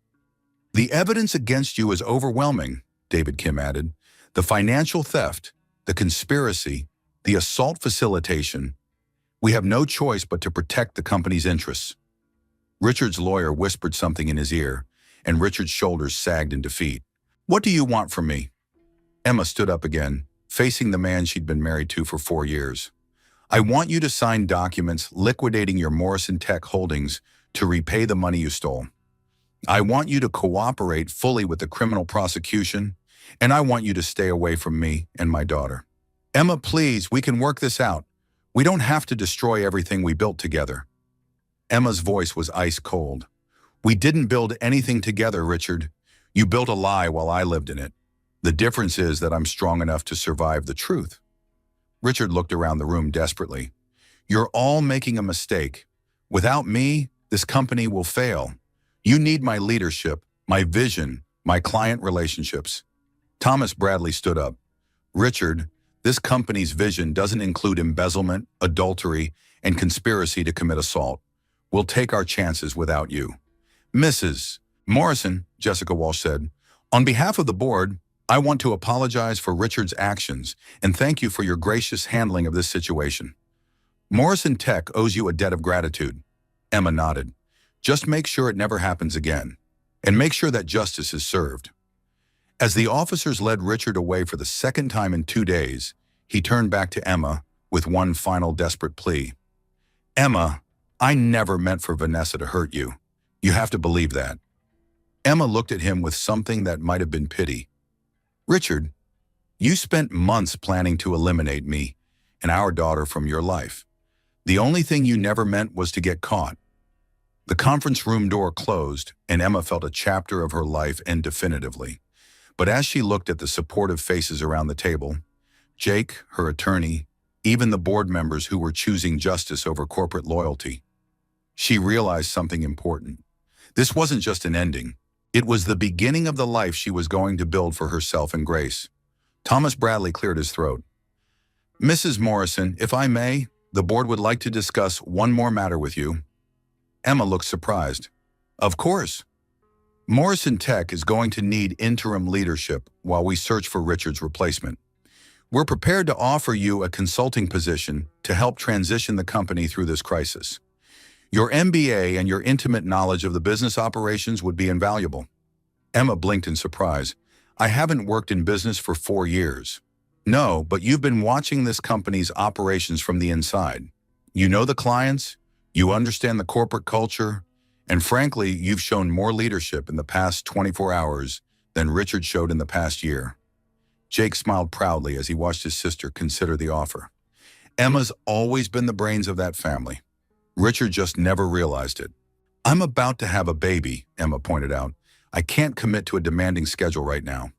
"The evidence against you is overwhelming," David Kim added. "The financial theft, the conspiracy, the assault facilitation. We have no choice but to protect the company's interests." Richard's lawyer whispered something in his ear, and Richard's shoulders sagged in defeat. "What do you want from me?" Emma stood up again, facing the man she'd been married to for 4 years. "I want you to sign documents liquidating your Morrison Tech holdings to repay the money you stole. I want you to cooperate fully with the criminal prosecution, and I want you to stay away from me and my daughter." "Emma, please, we can work this out. We don't have to destroy everything we built together." Emma's voice was ice cold. "We didn't build anything together, Richard. You built a lie while I lived in it. The difference is that I'm strong enough to survive the truth." Richard looked around the room desperately. "You're all making a mistake. Without me, this company will fail. You need my leadership, my vision, my client relationships." Thomas Bradley stood up. "Richard, this company's vision doesn't include embezzlement, adultery, and conspiracy to commit assault. We'll take our chances without you." "Mrs. Morrison," Jessica Walsh said, "on behalf of the board, I want to apologize for Richard's actions and thank you for your gracious handling of this situation. Morrison Tech owes you a debt of gratitude." Emma nodded. "Just make sure it never happens again, and make sure that justice is served." As the officers led Richard away for the second time in 2 days, he turned back to Emma with one final desperate plea. "Emma, I never meant for Vanessa to hurt you. You have to believe that." Emma looked at him with something that might have been pity. "Richard, you spent months planning to eliminate me and our daughter from your life. The only thing you never meant was to get caught." The conference room door closed, and Emma felt a chapter of her life end definitively. But as she looked at the supportive faces around the table, Jake, her attorney, even the board members who were choosing justice over corporate loyalty, she realized something important. This wasn't just an ending. It was the beginning of the life she was going to build for herself and Grace. Thomas Bradley cleared his throat. "Mrs. Morrison, if I may, the board would like to discuss one more matter with you." Emma looked surprised. "Of course." "Morrison Tech is going to need interim leadership while we search for Richard's replacement. We're prepared to offer you a consulting position to help transition the company through this crisis. Your MBA and your intimate knowledge of the business operations would be invaluable." Emma blinked in surprise. "I haven't worked in business for 4 years. "No, but you've been watching this company's operations from the inside. You know the clients, you understand the corporate culture, and frankly, you've shown more leadership in the past 24 hours than Richard showed in the past year." Jake smiled proudly as he watched his sister consider the offer. Emma's always been the brains of that family. Richard just never realized it. "I'm about to have a baby," Emma pointed out. "I can't commit to a demanding schedule right now.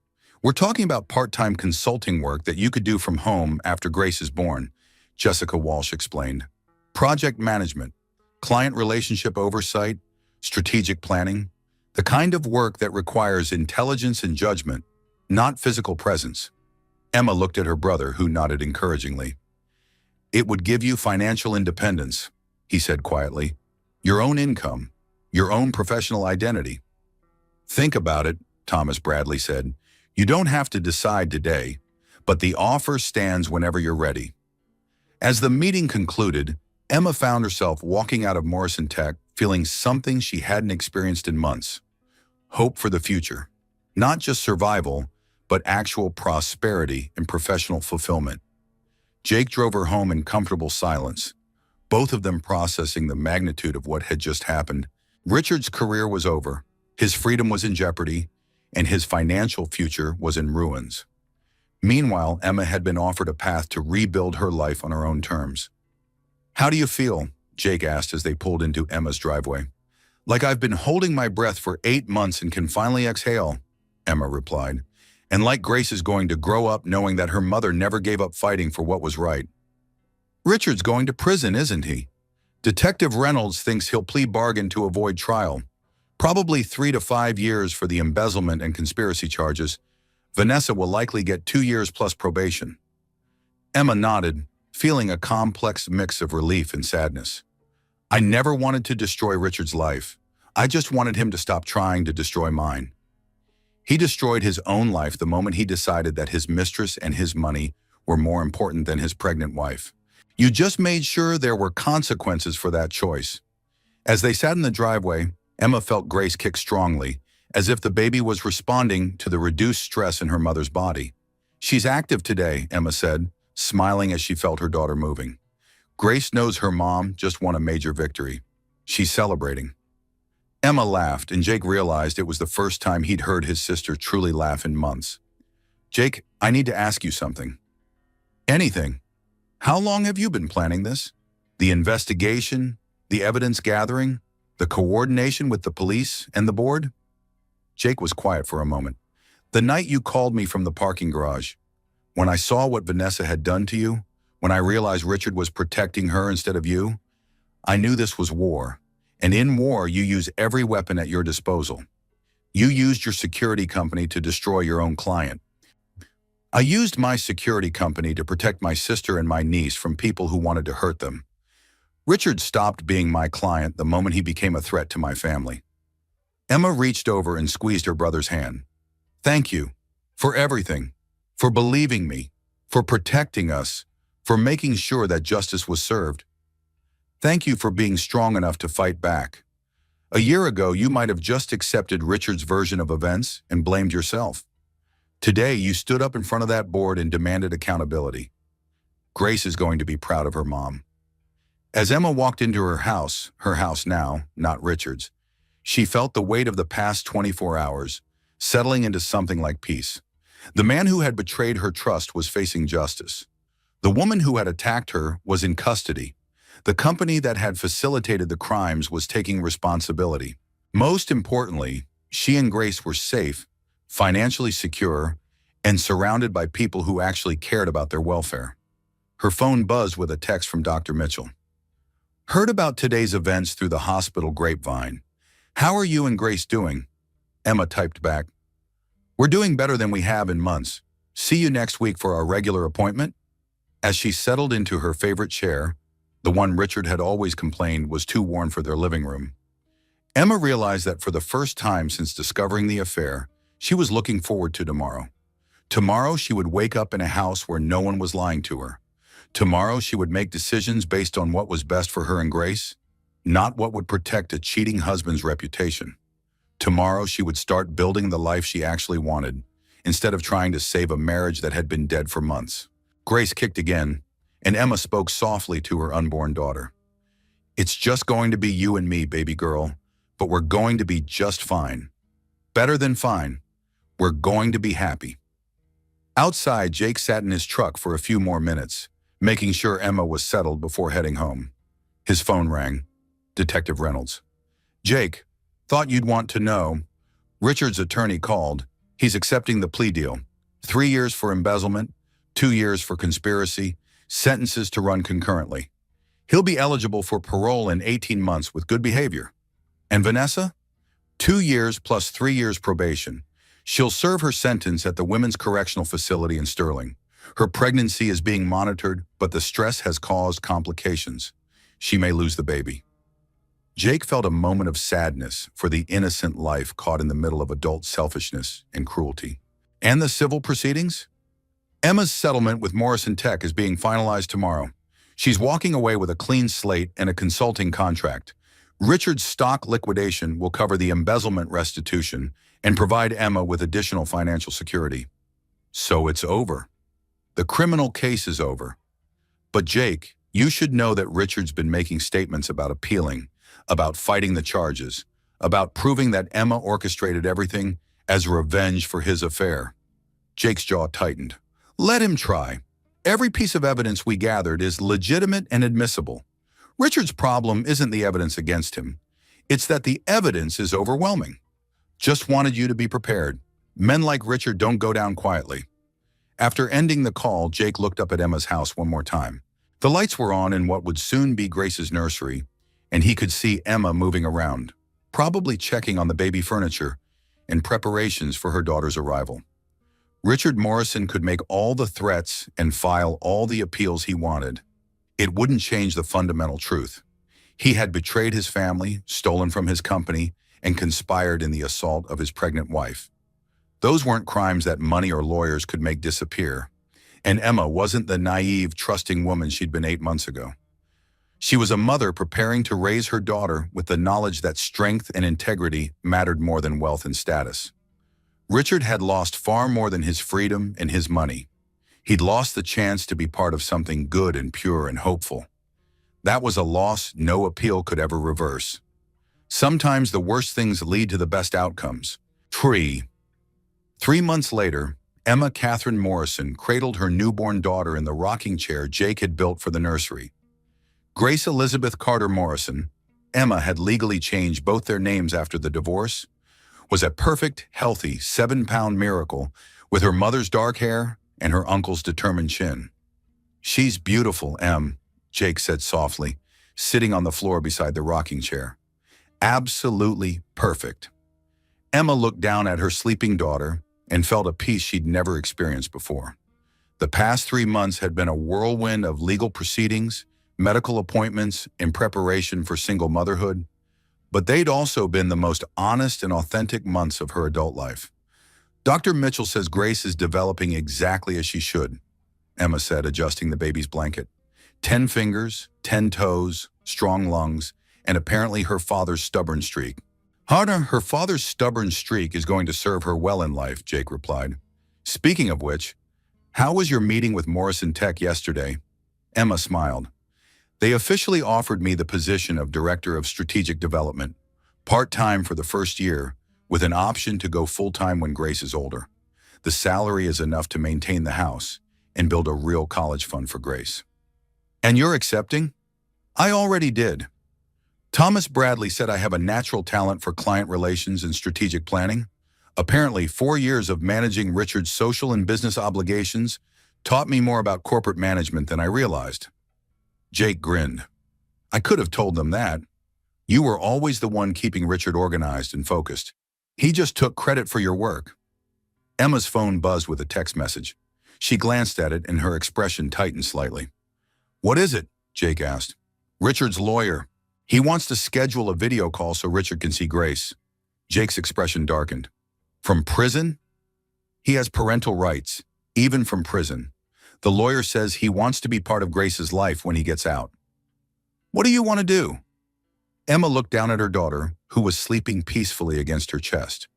We're talking about part-time consulting work that you could do from home after Grace is born. Jessica Walsh explained. Project management, client relationship oversight, strategic planning, the kind of work that requires intelligence and judgment, not physical presence. Emma looked at her brother, who nodded encouragingly. It would give you financial independence, he said quietly. Your own income, your own professional identity. Think about it, Thomas Bradley said. You don't have to decide today, but the offer stands whenever you're ready. As the meeting concluded, Emma found herself walking out of Morrison Tech feeling something she hadn't experienced in months. Hope for the future. Not just survival, but actual prosperity and professional fulfillment. Jake drove her home in comfortable silence, both of them processing the magnitude of what had just happened. Richard's career was over, his freedom was in jeopardy, and his financial future was in ruins. Meanwhile, Emma had been offered a path to rebuild her life on her own terms. How do you feel? Jake asked as they pulled into Emma's driveway. Like I've been holding my breath for 8 months and can finally exhale, Emma replied. And like Grace is going to grow up knowing that her mother never gave up fighting for what was right. Richard's going to prison, isn't he? Detective Reynolds thinks he'll plea bargain to avoid trial. Probably 3 to 5 years for the embezzlement and conspiracy charges. Vanessa will likely get 2 years plus probation. Emma nodded, feeling a complex mix of relief and sadness. I never wanted to destroy Richard's life. I just wanted him to stop trying to destroy mine. He destroyed his own life the moment he decided that his mistress and his money were more important than his pregnant wife. You just made sure there were consequences for that choice. As they sat in the driveway, Emma felt Grace kick strongly, as if the baby was responding to the reduced stress in her mother's body. She's active today, Emma said, smiling as she felt her daughter moving. Grace knows her mom just won a major victory. She's celebrating. Emma laughed, and Jake realized it was the first time he'd heard his sister truly laugh in months. Jake, I need to ask you something. Anything. How long have you been planning this? The investigation, the evidence gathering, the coordination with the police and the board? Jake was quiet for a moment. The night you called me from the parking garage. When I saw what Vanessa had done to you, when I realized Richard was protecting her instead of you, I knew this was war. And in war, you use every weapon at your disposal. You used your security company to destroy your own client. I used my security company to protect my sister and my niece from people who wanted to hurt them. Richard stopped being my client the moment he became a threat to my family. Emma reached over and squeezed her brother's hand. Thank you for everything, for believing me, for protecting us, for making sure that justice was served. Thank you for being strong enough to fight back. A year ago, you might have just accepted Richard's version of events and blamed yourself. Today, you stood up in front of that board and demanded accountability. Grace is going to be proud of her mom. As Emma walked into her house now, not Richard's, she felt the weight of the past 24 hours, settling into something like peace. The man who had betrayed her trust was facing justice. The woman who had attacked her was in custody. The company that had facilitated the crimes was taking responsibility. Most importantly, she and Grace were safe, financially secure, and surrounded by people who actually cared about their welfare. Her phone buzzed with a text from Dr. Mitchell. Heard about today's events through the hospital grapevine. How are you and Grace doing? Emma typed back. We're doing better than we have in months. See you next week for our regular appointment. As she settled into her favorite chair, the one Richard had always complained was too worn for their living room, Emma realized that for the first time since discovering the affair, she was looking forward to tomorrow. Tomorrow she would wake up in a house where no one was lying to her. Tomorrow she would make decisions based on what was best for her and Grace, not what would protect a cheating husband's reputation. Tomorrow she would start building the life she actually wanted, instead of trying to save a marriage that had been dead for months. Grace kicked again, and Emma spoke softly to her unborn daughter. It's just going to be you and me, baby girl, but we're going to be just fine. Better than fine. We're going to be happy. Outside, Jake sat in his truck for a few more minutes, making sure Emma was settled before heading home. His phone rang. Detective Reynolds. Jake, thought you'd want to know. Richard's attorney called. He's accepting the plea deal. 3 years for embezzlement, 2 years for conspiracy, sentences to run concurrently. He'll be eligible for parole in 18 months with good behavior. And Vanessa? 2 years plus 3 years probation. She'll serve her sentence at the Women's Correctional Facility in Sterling. Her pregnancy is being monitored, but the stress has caused complications. She may lose the baby. Jake felt a moment of sadness for the innocent life caught in the middle of adult selfishness and cruelty. And the civil proceedings? Emma's settlement with Morrison Tech is being finalized tomorrow. She's walking away with a clean slate and a consulting contract. Richard's stock liquidation will cover the embezzlement restitution and provide Emma with additional financial security. So it's over. The criminal case is over. But Jake, you should know that Richard's been making statements about appealing, about fighting the charges, about proving that Emma orchestrated everything as revenge for his affair. Jake's jaw tightened. Let him try. Every piece of evidence we gathered is legitimate and admissible. Richard's problem isn't the evidence against him. It's that the evidence is overwhelming. Just wanted you to be prepared. Men like Richard don't go down quietly. After ending the call, Jake looked up at Emma's house one more time. The lights were on in what would soon be Grace's nursery, and he could see Emma moving around, probably checking on the baby furniture in preparations for her daughter's arrival. Richard Morrison could make all the threats and file all the appeals he wanted. It wouldn't change the fundamental truth. He had betrayed his family, stolen from his company, and conspired in the assault of his pregnant wife. Those weren't crimes that money or lawyers could make disappear, and Emma wasn't the naive, trusting woman she'd been 8 months ago. She was a mother preparing to raise her daughter with the knowledge that strength and integrity mattered more than wealth and status. Richard had lost far more than his freedom and his money. He'd lost the chance to be part of something good and pure and hopeful. That was a loss no appeal could ever reverse. Sometimes the worst things lead to the best outcomes. 3 months later, Emma Catherine Morrison cradled her newborn daughter in the rocking chair Jake had built for the nursery. Grace Elizabeth Carter Morrison, Emma had legally changed both their names after the divorce, was a perfect, healthy 7-pound miracle with her mother's dark hair and her uncle's determined chin. She's beautiful, Em, Jake said softly, sitting on the floor beside the rocking chair. Absolutely perfect. Emma looked down at her sleeping daughter and felt a peace she'd never experienced before. The past 3 months had been a whirlwind of legal proceedings, medical appointments, and preparation for single motherhood, but they'd also been the most honest and authentic months of her adult life. Dr. Mitchell says Grace is developing exactly as she should, Emma said, adjusting the baby's blanket. 10 fingers, 10 toes, strong lungs, and apparently her father's stubborn streak. Her father's stubborn streak is going to serve her well in life, Jake replied. Speaking of which, how was your meeting with Morrison Tech yesterday? Emma smiled. They officially offered me the position of Director of Strategic Development, part-time for the first year, with an option to go full-time when Grace is older. The salary is enough to maintain the house and build a real college fund for Grace. And you're accepting? I already did. Thomas Bradley said I have a natural talent for client relations and strategic planning. Apparently, 4 years of managing Richard's social and business obligations taught me more about corporate management than I realized. Jake grinned. I could have told them that. You were always the one keeping Richard organized and focused. He just took credit for your work. Emma's phone buzzed with a text message. She glanced at it and her expression tightened slightly. What is it? Jake asked. Richard's lawyer. He wants to schedule a video call so Richard can see Grace. Jake's expression darkened. From prison? He has parental rights, even from prison. The lawyer says he wants to be part of Grace's life when he gets out. What do you want to do? Emma looked down at her daughter, who was sleeping peacefully against her chest.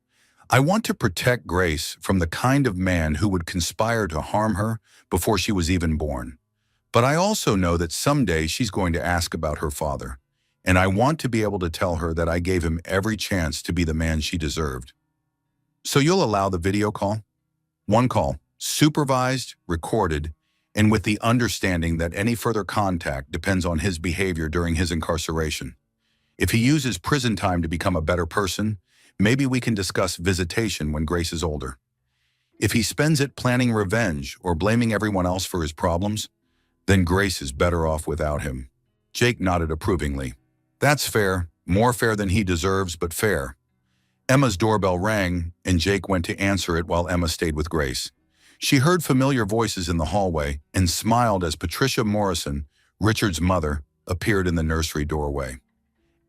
I want to protect Grace from the kind of man who would conspire to harm her before she was even born. But I also know that someday she's going to ask about her father, and I want to be able to tell her that I gave him every chance to be the man she deserved. So you'll allow the video call? One call, supervised, recorded, and with the understanding that any further contact depends on his behavior during his incarceration. If he uses prison time to become a better person, maybe we can discuss visitation when Grace is older. If he spends it planning revenge or blaming everyone else for his problems, Then Grace is better off without him. Jake nodded approvingly. That's fair, more fair than he deserves, but fair. Emma's doorbell rang, and Jake went to answer it while Emma stayed with Grace. She heard familiar voices in the hallway and smiled as Patricia Morrison, Richard's mother, appeared in the nursery doorway.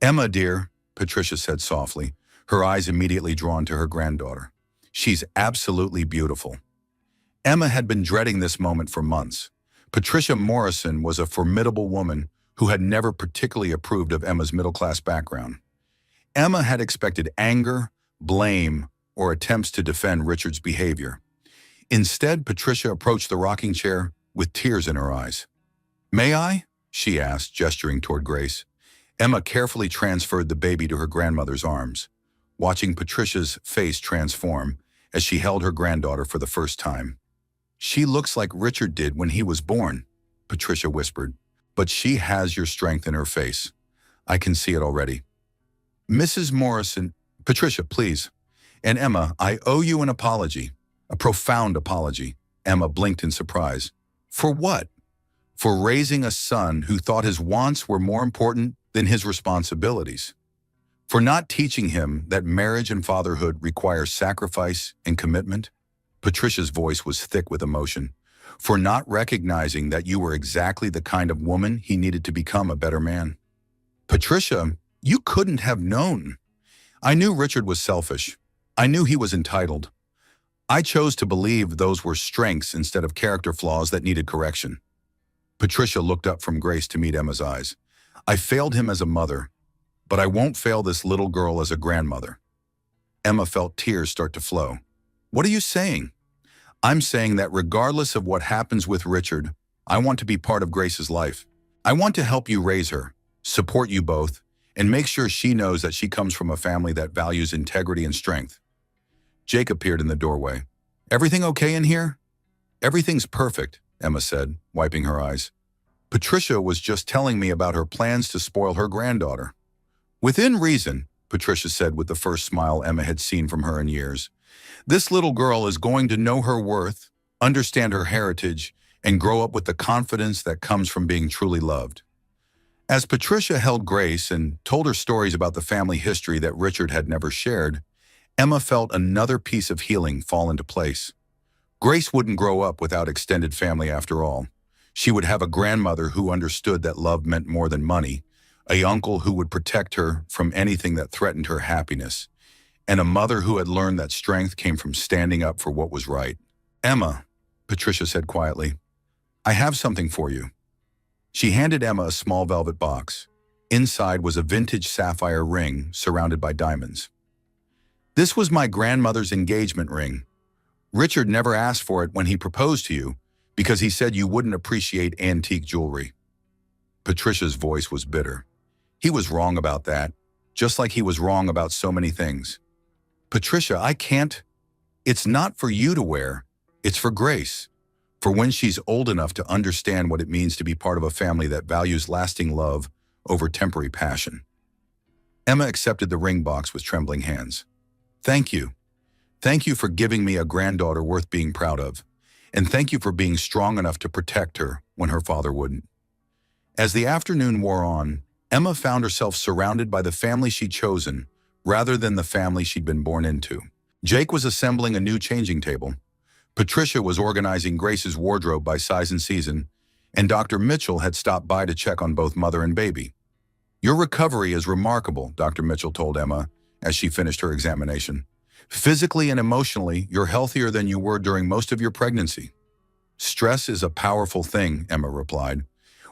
Emma, dear, Patricia said softly, her eyes immediately drawn to her granddaughter. She's absolutely beautiful. Emma had been dreading this moment for months. Patricia Morrison was a formidable woman who had never particularly approved of Emma's middle-class background. Emma had expected anger, blame, or attempts to defend Richard's behavior. Instead, Patricia approached the rocking chair with tears in her eyes. "May I?" she asked, gesturing toward Grace. Emma carefully transferred the baby to her grandmother's arms, watching Patricia's face transform as she held her granddaughter for the first time. "She looks like Richard did when he was born," Patricia whispered, "but she has your strength in her face. I can see it already." "Mrs. Morrison," "Patricia, please." "And Emma, I owe you an apology. A profound apology." Emma blinked in surprise. "For what?" "For raising a son who thought his wants were more important than his responsibilities. For not teaching him that marriage and fatherhood require sacrifice and commitment." Patricia's voice was thick with emotion. "For not recognizing that you were exactly the kind of woman he needed to become a better man." "Patricia, you couldn't have known. I knew Richard was selfish. I knew he was entitled. I chose to believe those were strengths instead of character flaws that needed correction." Patricia looked up from Grace to meet Emma's eyes. "I failed him as a mother, but I won't fail this little girl as a grandmother." Emma felt tears start to flow. "What are you saying?" "I'm saying that regardless of what happens with Richard, I want to be part of Grace's life. I want to help you raise her, support you both, and make sure she knows that she comes from a family that values integrity and strength." Jake appeared in the doorway. "Everything okay in here?" "Everything's perfect," Emma said, wiping her eyes. "Patricia was just telling me about her plans to spoil her granddaughter." "Within reason," Patricia said with the first smile Emma had seen from her in years. "This little girl is going to know her worth, understand her heritage, and grow up with the confidence that comes from being truly loved." As Patricia held Grace and told her stories about the family history that Richard had never shared, Emma felt another piece of healing fall into place. Grace wouldn't grow up without extended family after all. She would have a grandmother who understood that love meant more than money, a uncle who would protect her from anything that threatened her happiness, and a mother who had learned that strength came from standing up for what was right. "Emma," Patricia said quietly, "I have something for you." She handed Emma a small velvet box. Inside was a vintage sapphire ring surrounded by diamonds. "This was my grandmother's engagement ring. Richard never asked for it when he proposed to you because he said you wouldn't appreciate antique jewelry." Patricia's voice was bitter. He was wrong about that, just like he was wrong about so many things. "Patricia, I can't. It's not for you to wear. It's for Grace. For when she's old enough to understand what it means to be part of a family that values lasting love over temporary passion." Emma accepted the ring box with trembling hands. "Thank you. Thank you for giving me a granddaughter worth being proud of. And thank you for being strong enough to protect her when her father wouldn't." As the afternoon wore on, Emma found herself surrounded by the family she'd chosen rather than the family she'd been born into. Jake was assembling a new changing table. Patricia was organizing Grace's wardrobe by size and season, and Dr. Mitchell had stopped by to check on both mother and baby. "Your recovery is remarkable," Dr. Mitchell told Emma as she finished her examination. "Physically and emotionally, you're healthier than you were during most of your pregnancy." "Stress is a powerful thing," Emma replied.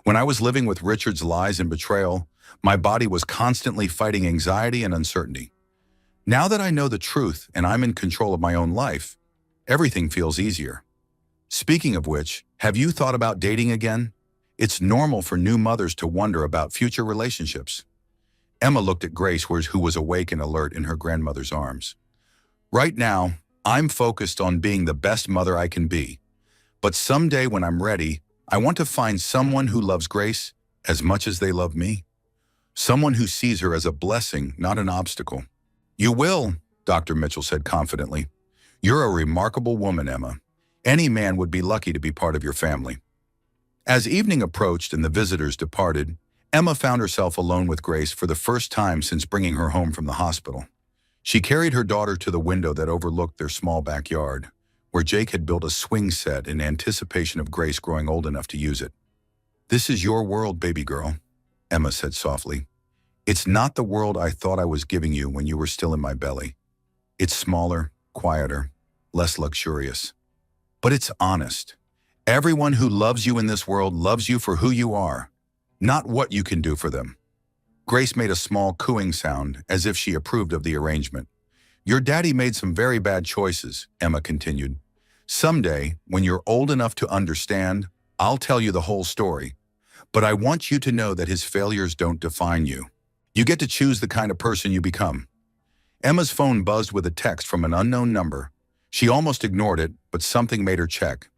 "When I was living with Richard's lies and betrayal, my body was constantly fighting anxiety and uncertainty. Now that I know the truth and I'm in control of my own life, everything feels easier." "Speaking of which, have you thought about dating again? It's normal for new mothers to wonder about future relationships." Emma looked at Grace, who was awake and alert in her grandmother's arms. "Right now, I'm focused on being the best mother I can be. But someday when I'm ready, I want to find someone who loves Grace as much as they love me. Someone who sees her as a blessing, not an obstacle." "You will," Dr. Mitchell said confidently. "You're a remarkable woman, Emma. Any man would be lucky to be part of your family." As evening approached and the visitors departed, Emma found herself alone with Grace for the first time since bringing her home from the hospital. She carried her daughter to the window that overlooked their small backyard, where Jake had built a swing set in anticipation of Grace growing old enough to use it. "This is your world, baby girl," Emma said softly. "It's not the world I thought I was giving you when you were still in my belly. It's smaller, quieter, less luxurious. But it's honest. Everyone who loves you in this world loves you for who you are, not what you can do for them." Grace made a small cooing sound, as if she approved of the arrangement. "Your daddy made some very bad choices," Emma continued. "Someday, when you're old enough to understand, I'll tell you the whole story. But I want you to know that his failures don't define you. You get to choose the kind of person you become." Emma's phone buzzed with a text from an unknown number. She almost ignored it, but something made her check.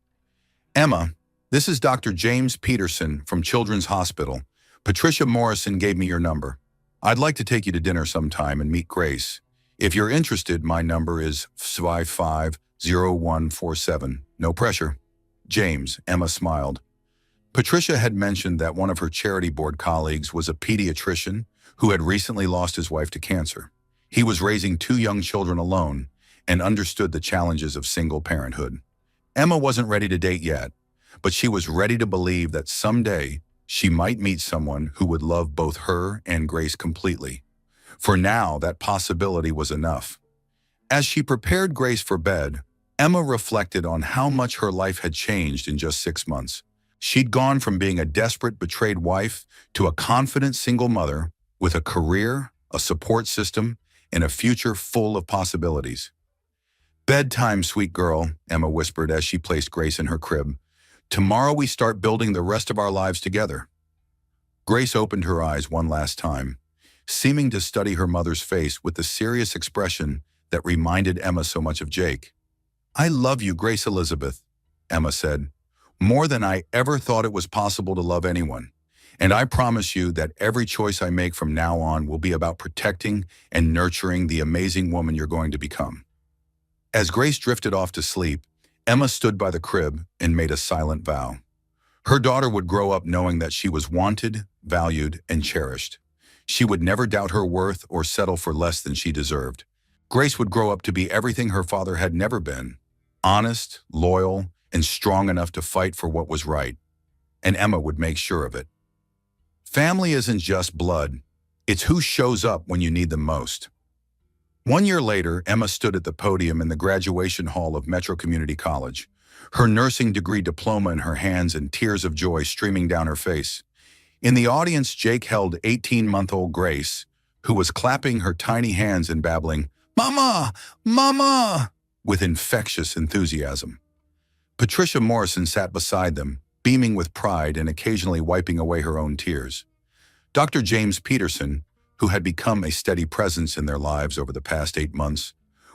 "Emma, this is Dr. James Peterson from Children's Hospital. Patricia Morrison gave me your number. I'd like to take you to dinner sometime and meet Grace. If you're interested, my number is 550147. No pressure." "James," Emma smiled. Patricia had mentioned that one of her charity board colleagues was a pediatrician who had recently lost his wife to cancer. He was raising 2 young children alone and understood the challenges of single parenthood. Emma wasn't ready to date yet, but she was ready to believe that someday she might meet someone who would love both her and Grace completely. For now, that possibility was enough. As she prepared Grace for bed, Emma reflected on how much her life had changed in just 6 months. She'd gone from being a desperate, betrayed wife to a confident single mother with a career, a support system, and a future full of possibilities. "Bedtime, sweet girl," Emma whispered as she placed Grace in her crib. "Tomorrow we start building the rest of our lives together." Grace opened her eyes one last time, seeming to study her mother's face with the serious expression that reminded Emma so much of Jake. "I love you, Grace Elizabeth," Emma said, "more than I ever thought it was possible to love anyone. And I promise you that every choice I make from now on will be about protecting and nurturing the amazing woman you're going to become." As Grace drifted off to sleep, Emma stood by the crib and made a silent vow. Her daughter would grow up knowing that she was wanted, valued, and cherished. She would never doubt her worth or settle for less than she deserved. Grace would grow up to be everything her father had never been: honest, loyal, and strong enough to fight for what was right. And Emma would make sure of it. Family isn't just blood. It's who shows up when you need them most. 1 year later, Emma stood at the podium in the graduation hall of Metro Community College, her nursing degree diploma in her hands and tears of joy streaming down her face. In the audience, Jake held 18-month-old Grace, who was clapping her tiny hands and babbling, "Mama! Mama!" with infectious enthusiasm. Patricia Morrison sat beside them, beaming with pride and occasionally wiping away her own tears. Dr. James Peterson, who had become a steady presence in their lives over the past 8 months,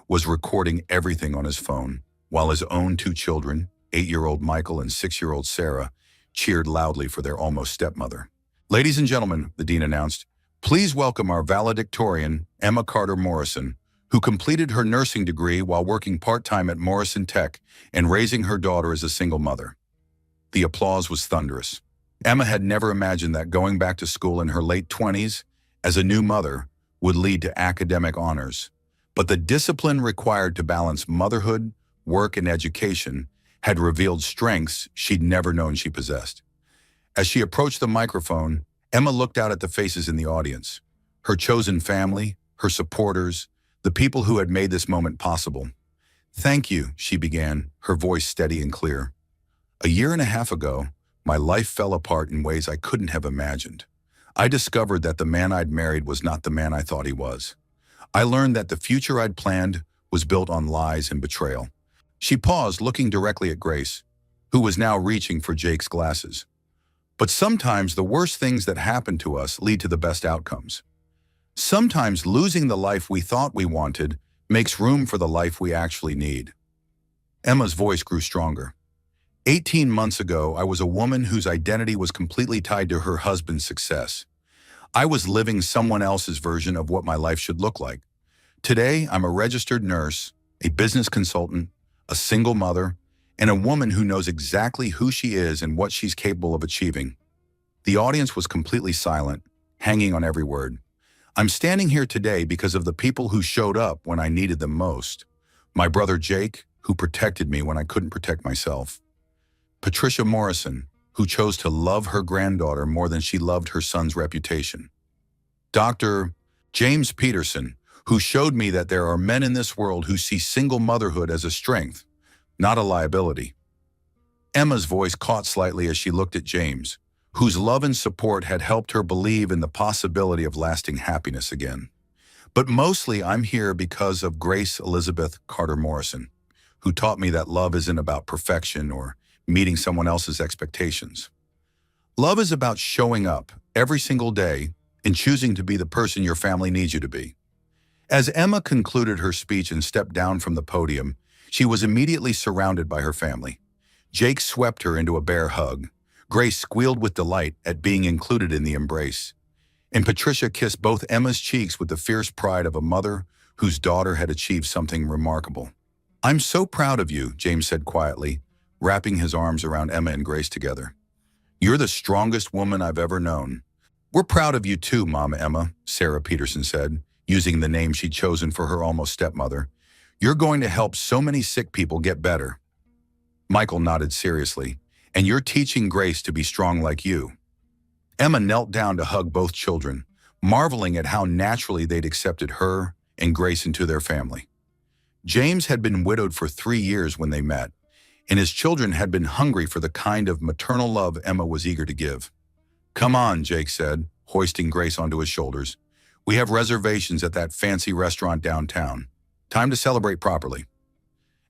was recording everything on his phone, while his own 2 children, 8-year-old Michael and 6-year-old Sarah, cheered loudly for their almost stepmother. "Ladies and gentlemen," the dean announced, "please welcome our valedictorian, Emma Carter Morrison, who completed her nursing degree while working part-time at Morrison Tech and raising her daughter as a single mother." The applause was thunderous. Emma had never imagined that going back to school in her late 20s as a new mother would lead to academic honors. But the discipline required to balance motherhood, work, and education had revealed strengths she'd never known she possessed. As she approached the microphone, Emma looked out at the faces in the audience, her chosen family, her supporters, the people who had made this moment possible. "Thank you," she began, her voice steady and clear. "A year and a half ago, my life fell apart in ways I couldn't have imagined. I discovered that the man I'd married was not the man I thought he was. I learned that the future I'd planned was built on lies and betrayal." She paused, looking directly at Grace, who was now reaching for Jake's glasses. "But sometimes the worst things that happen to us lead to the best outcomes. Sometimes losing the life we thought we wanted makes room for the life we actually need." Emma's voice grew stronger. 18 months ago, I was a woman whose identity was completely tied to her husband's success. I was living someone else's version of what my life should look like. Today, I'm a registered nurse, a business consultant, a single mother, and a woman who knows exactly who she is and what she's capable of achieving. The audience was completely silent, hanging on every word. I'm standing here today because of the people who showed up when I needed them most. My brother Jake, who protected me when I couldn't protect myself. Patricia Morrison, who chose to love her granddaughter more than she loved her son's reputation. Dr. James Peterson, who showed me that there are men in this world who see single motherhood as a strength, not a liability. Emma's voice caught slightly as she looked at James, whose love and support had helped her believe in the possibility of lasting happiness again. But mostly I'm here because of Grace Elizabeth Carter Morrison, who taught me that love isn't about perfection or meeting someone else's expectations. Love is about showing up every single day and choosing to be the person your family needs you to be. As Emma concluded her speech and stepped down from the podium, she was immediately surrounded by her family. Jake swept her into a bear hug. Grace squealed with delight at being included in the embrace. And Patricia kissed both Emma's cheeks with the fierce pride of a mother whose daughter had achieved something remarkable. "I'm so proud of you," James said quietly, wrapping his arms around Emma and Grace together. "You're the strongest woman I've ever known." "We're proud of you too, Mama Emma," Sarah Peterson said, using the name she'd chosen for her almost stepmother. "You're going to help so many sick people get better." Michael nodded seriously. "And you're teaching Grace to be strong like you." Emma knelt down to hug both children, marveling at how naturally they'd accepted her and Grace into their family. James had been widowed for 3 years when they met, and his children had been hungry for the kind of maternal love Emma was eager to give. "Come on," Jake said, hoisting Grace onto his shoulders. "We have reservations at that fancy restaurant downtown. Time to celebrate properly."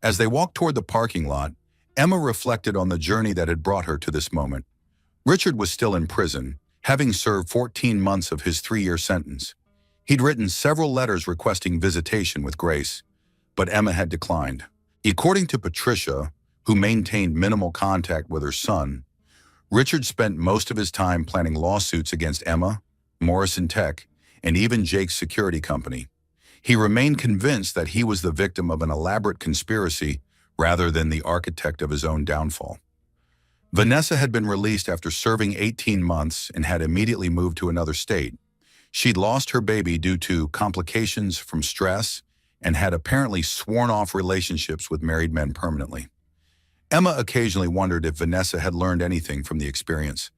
As they walked toward the parking lot, Emma reflected on the journey that had brought her to this moment. Richard was still in prison, having served 14 months of his 3-year sentence. He'd written several letters requesting visitation with Grace, but Emma had declined. According to Patricia, who maintained minimal contact with her son, Richard spent most of his time planning lawsuits against Emma, Morrison Tech, and even Jake's security company. He remained convinced that he was the victim of an elaborate conspiracy rather than the architect of his own downfall. Vanessa had been released after serving 18 months and had immediately moved to another state. She'd lost her baby due to complications from stress and had apparently sworn off relationships with married men permanently. Emma occasionally wondered if Vanessa had learned anything from the experience,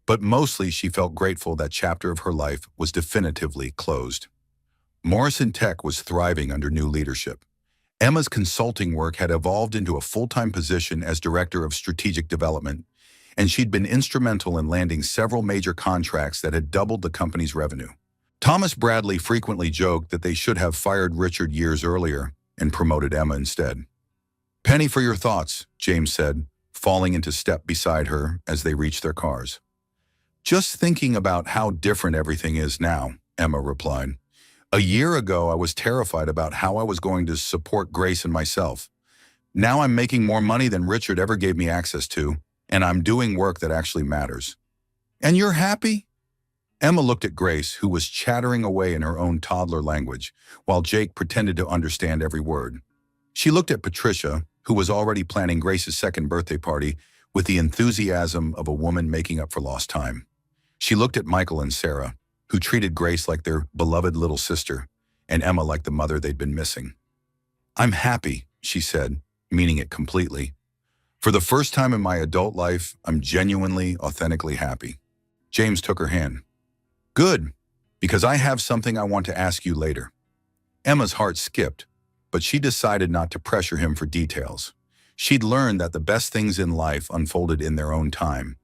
but mostly she felt grateful that chapter of her life was definitively closed. Morrison Tech was thriving under new leadership. Emma's consulting work had evolved into a full-time position as Director of Strategic Development, and she'd been instrumental in landing several major contracts that had doubled the company's revenue. Thomas Bradley frequently joked that they should have fired Richard years earlier and promoted Emma instead. "Penny for your thoughts," James said, falling into step beside her as they reached their cars. "Just thinking about how different everything is now," Emma replied. "A year ago, I was terrified about how I was going to support Grace and myself. Now I'm making more money than Richard ever gave me access to, and I'm doing work that actually matters." "And you're happy?" Emma looked at Grace, who was chattering away in her own toddler language, while Jake pretended to understand every word. She looked at Patricia, who was already planning Grace's second birthday party with the enthusiasm of a woman making up for lost time. She looked at Michael and Sarah, who treated Grace like their beloved little sister, and Emma like the mother they'd been missing. "I'm happy," she said, meaning it completely. "For the first time in my adult life, I'm genuinely, authentically happy." James took her hand. "Good, because I have something I want to ask you later." Emma's heart skipped, but she decided not to pressure him for details. She'd learned that the best things in life unfolded in their own time,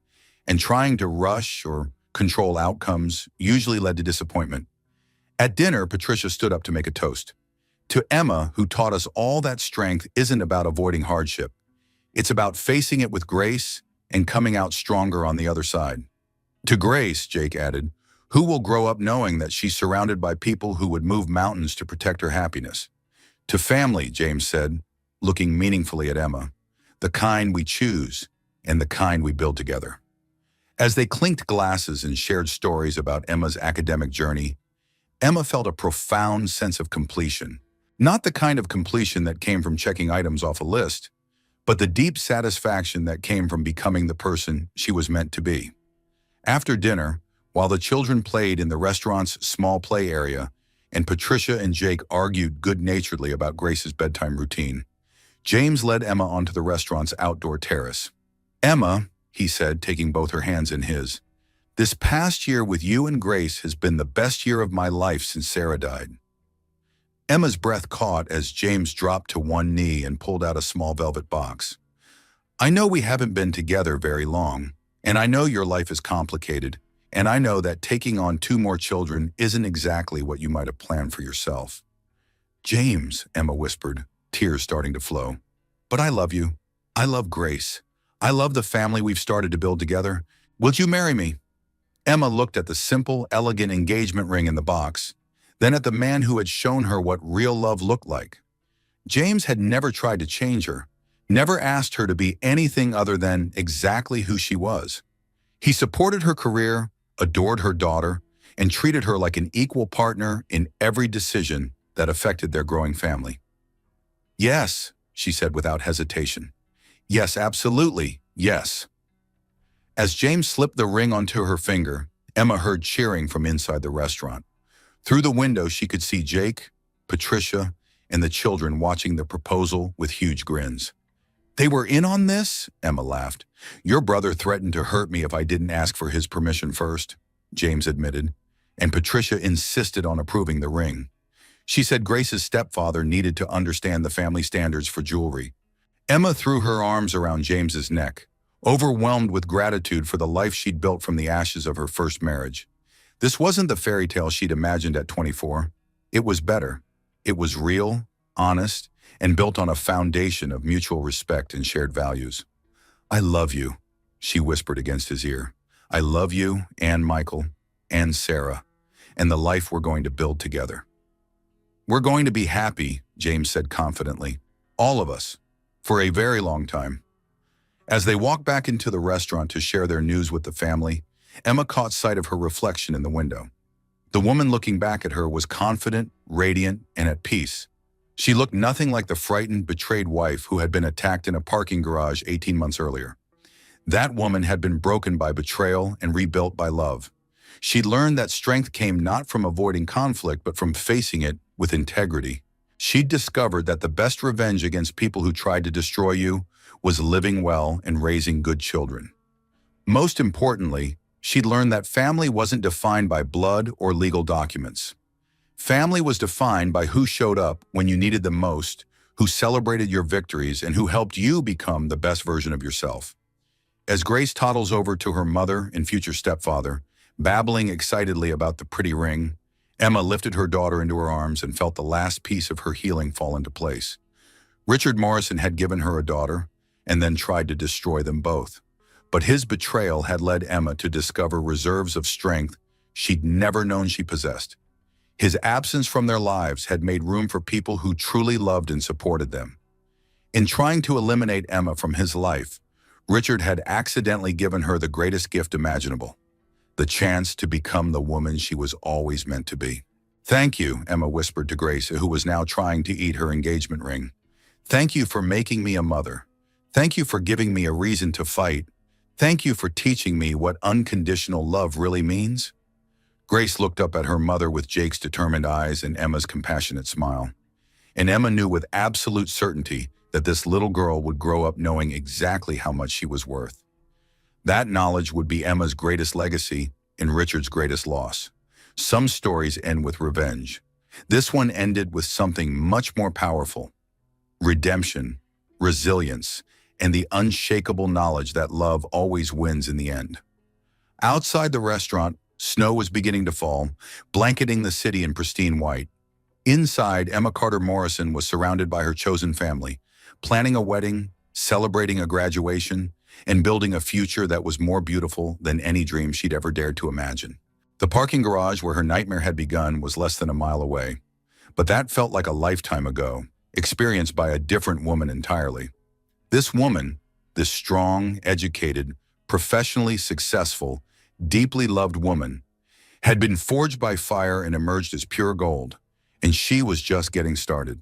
and trying to rush or control outcomes usually led to disappointment. At dinner, Patricia stood up to make a toast. "To Emma, who taught us all that strength isn't about avoiding hardship. It's about facing it with grace and coming out stronger on the other side." "To Grace," Jake added, "who will grow up knowing that she's surrounded by people who would move mountains to protect her happiness." "To family," James said, looking meaningfully at Emma, "the kind we choose and the kind we build together." As they clinked glasses and shared stories about Emma's academic journey, Emma felt a profound sense of completion. Not the kind of completion that came from checking items off a list, but the deep satisfaction that came from becoming the person she was meant to be. After dinner, while the children played in the restaurant's small play area, and Patricia and Jake argued good-naturedly about Grace's bedtime routine, James led Emma onto the restaurant's outdoor terrace. "Emma," he said, taking both her hands in his, "this past year with you and Grace has been the best year of my life since Sarah died." Emma's breath caught as James dropped to one knee and pulled out a small velvet box. "I know we haven't been together very long, and I know your life is complicated, and I know that taking on 2 more children isn't exactly what you might have planned for yourself." "James," Emma whispered, tears starting to flow. "But I love you. I love Grace. I love the family we've started to build together. Will you marry me?" Emma looked at the simple, elegant engagement ring in the box, then at the man who had shown her what real love looked like. James had never tried to change her, never asked her to be anything other than exactly who she was. He supported her career, adored her daughter, and treated her like an equal partner in every decision that affected their growing family. "Yes," she said without hesitation. "Yes, absolutely, yes." As James slipped the ring onto her finger, Emma heard cheering from inside the restaurant. Through the window, she could see Jake, Patricia, and the children watching the proposal with huge grins. "They were in on this?" Emma laughed. "Your brother threatened to hurt me if I didn't ask for his permission first," James admitted, and Patricia insisted on approving the ring. She said Grace's stepfather needed to understand the family standards for jewelry. Emma threw her arms around James's neck, overwhelmed with gratitude for the life she'd built from the ashes of her first marriage. This wasn't the fairy tale she'd imagined at 24. It was better. It was real, honest, and built on a foundation of mutual respect and shared values. "I love you," she whispered against his ear. "I love you and Michael and Sarah and the life we're going to build together." "We're going to be happy," James said confidently. "All of us. For a very long time." As they walked back into the restaurant to share their news with the family, Emma caught sight of her reflection in the window. The woman looking back at her was confident, radiant, and at peace. She looked nothing like the frightened, betrayed wife who had been attacked in a parking garage 18 months earlier. That woman had been broken by betrayal and rebuilt by love. She'd learned that strength came not from avoiding conflict, but from facing it with integrity. She'd discovered that the best revenge against people who tried to destroy you was living well and raising good children. Most importantly, she'd learned that family wasn't defined by blood or legal documents. Family was defined by who showed up when you needed them most, who celebrated your victories, and who helped you become the best version of yourself. As Grace toddles over to her mother and future stepfather, babbling excitedly about the pretty ring, Emma lifted her daughter into her arms and felt the last piece of her healing fall into place. Richard Morrison had given her a daughter and then tried to destroy them both. But his betrayal had led Emma to discover reserves of strength she'd never known she possessed. His absence from their lives had made room for people who truly loved and supported them. In trying to eliminate Emma from his life, Richard had accidentally given her the greatest gift imaginable, the chance to become the woman she was always meant to be. "Thank you," Emma whispered to Grace, who was now trying to eat her engagement ring. "Thank you for making me a mother. Thank you for giving me a reason to fight. Thank you for teaching me what unconditional love really means." Grace looked up at her mother with Jake's determined eyes and Emma's compassionate smile. And Emma knew with absolute certainty that this little girl would grow up knowing exactly how much she was worth. That knowledge would be Emma's greatest legacy and Richard's greatest loss. Some stories end with revenge. This one ended with something much more powerful: redemption, resilience, and the unshakable knowledge that love always wins in the end. Outside the restaurant, snow was beginning to fall, blanketing the city in pristine white. Inside, Emma Carter Morrison was surrounded by her chosen family, planning a wedding, celebrating a graduation, and building a future that was more beautiful than any dream she'd ever dared to imagine. The parking garage where her nightmare had begun was less than a mile away, but that felt like a lifetime ago, experienced by a different woman entirely. This woman, this strong, educated, professionally successful, deeply loved woman, had been forged by fire and emerged as pure gold, and she was just getting started.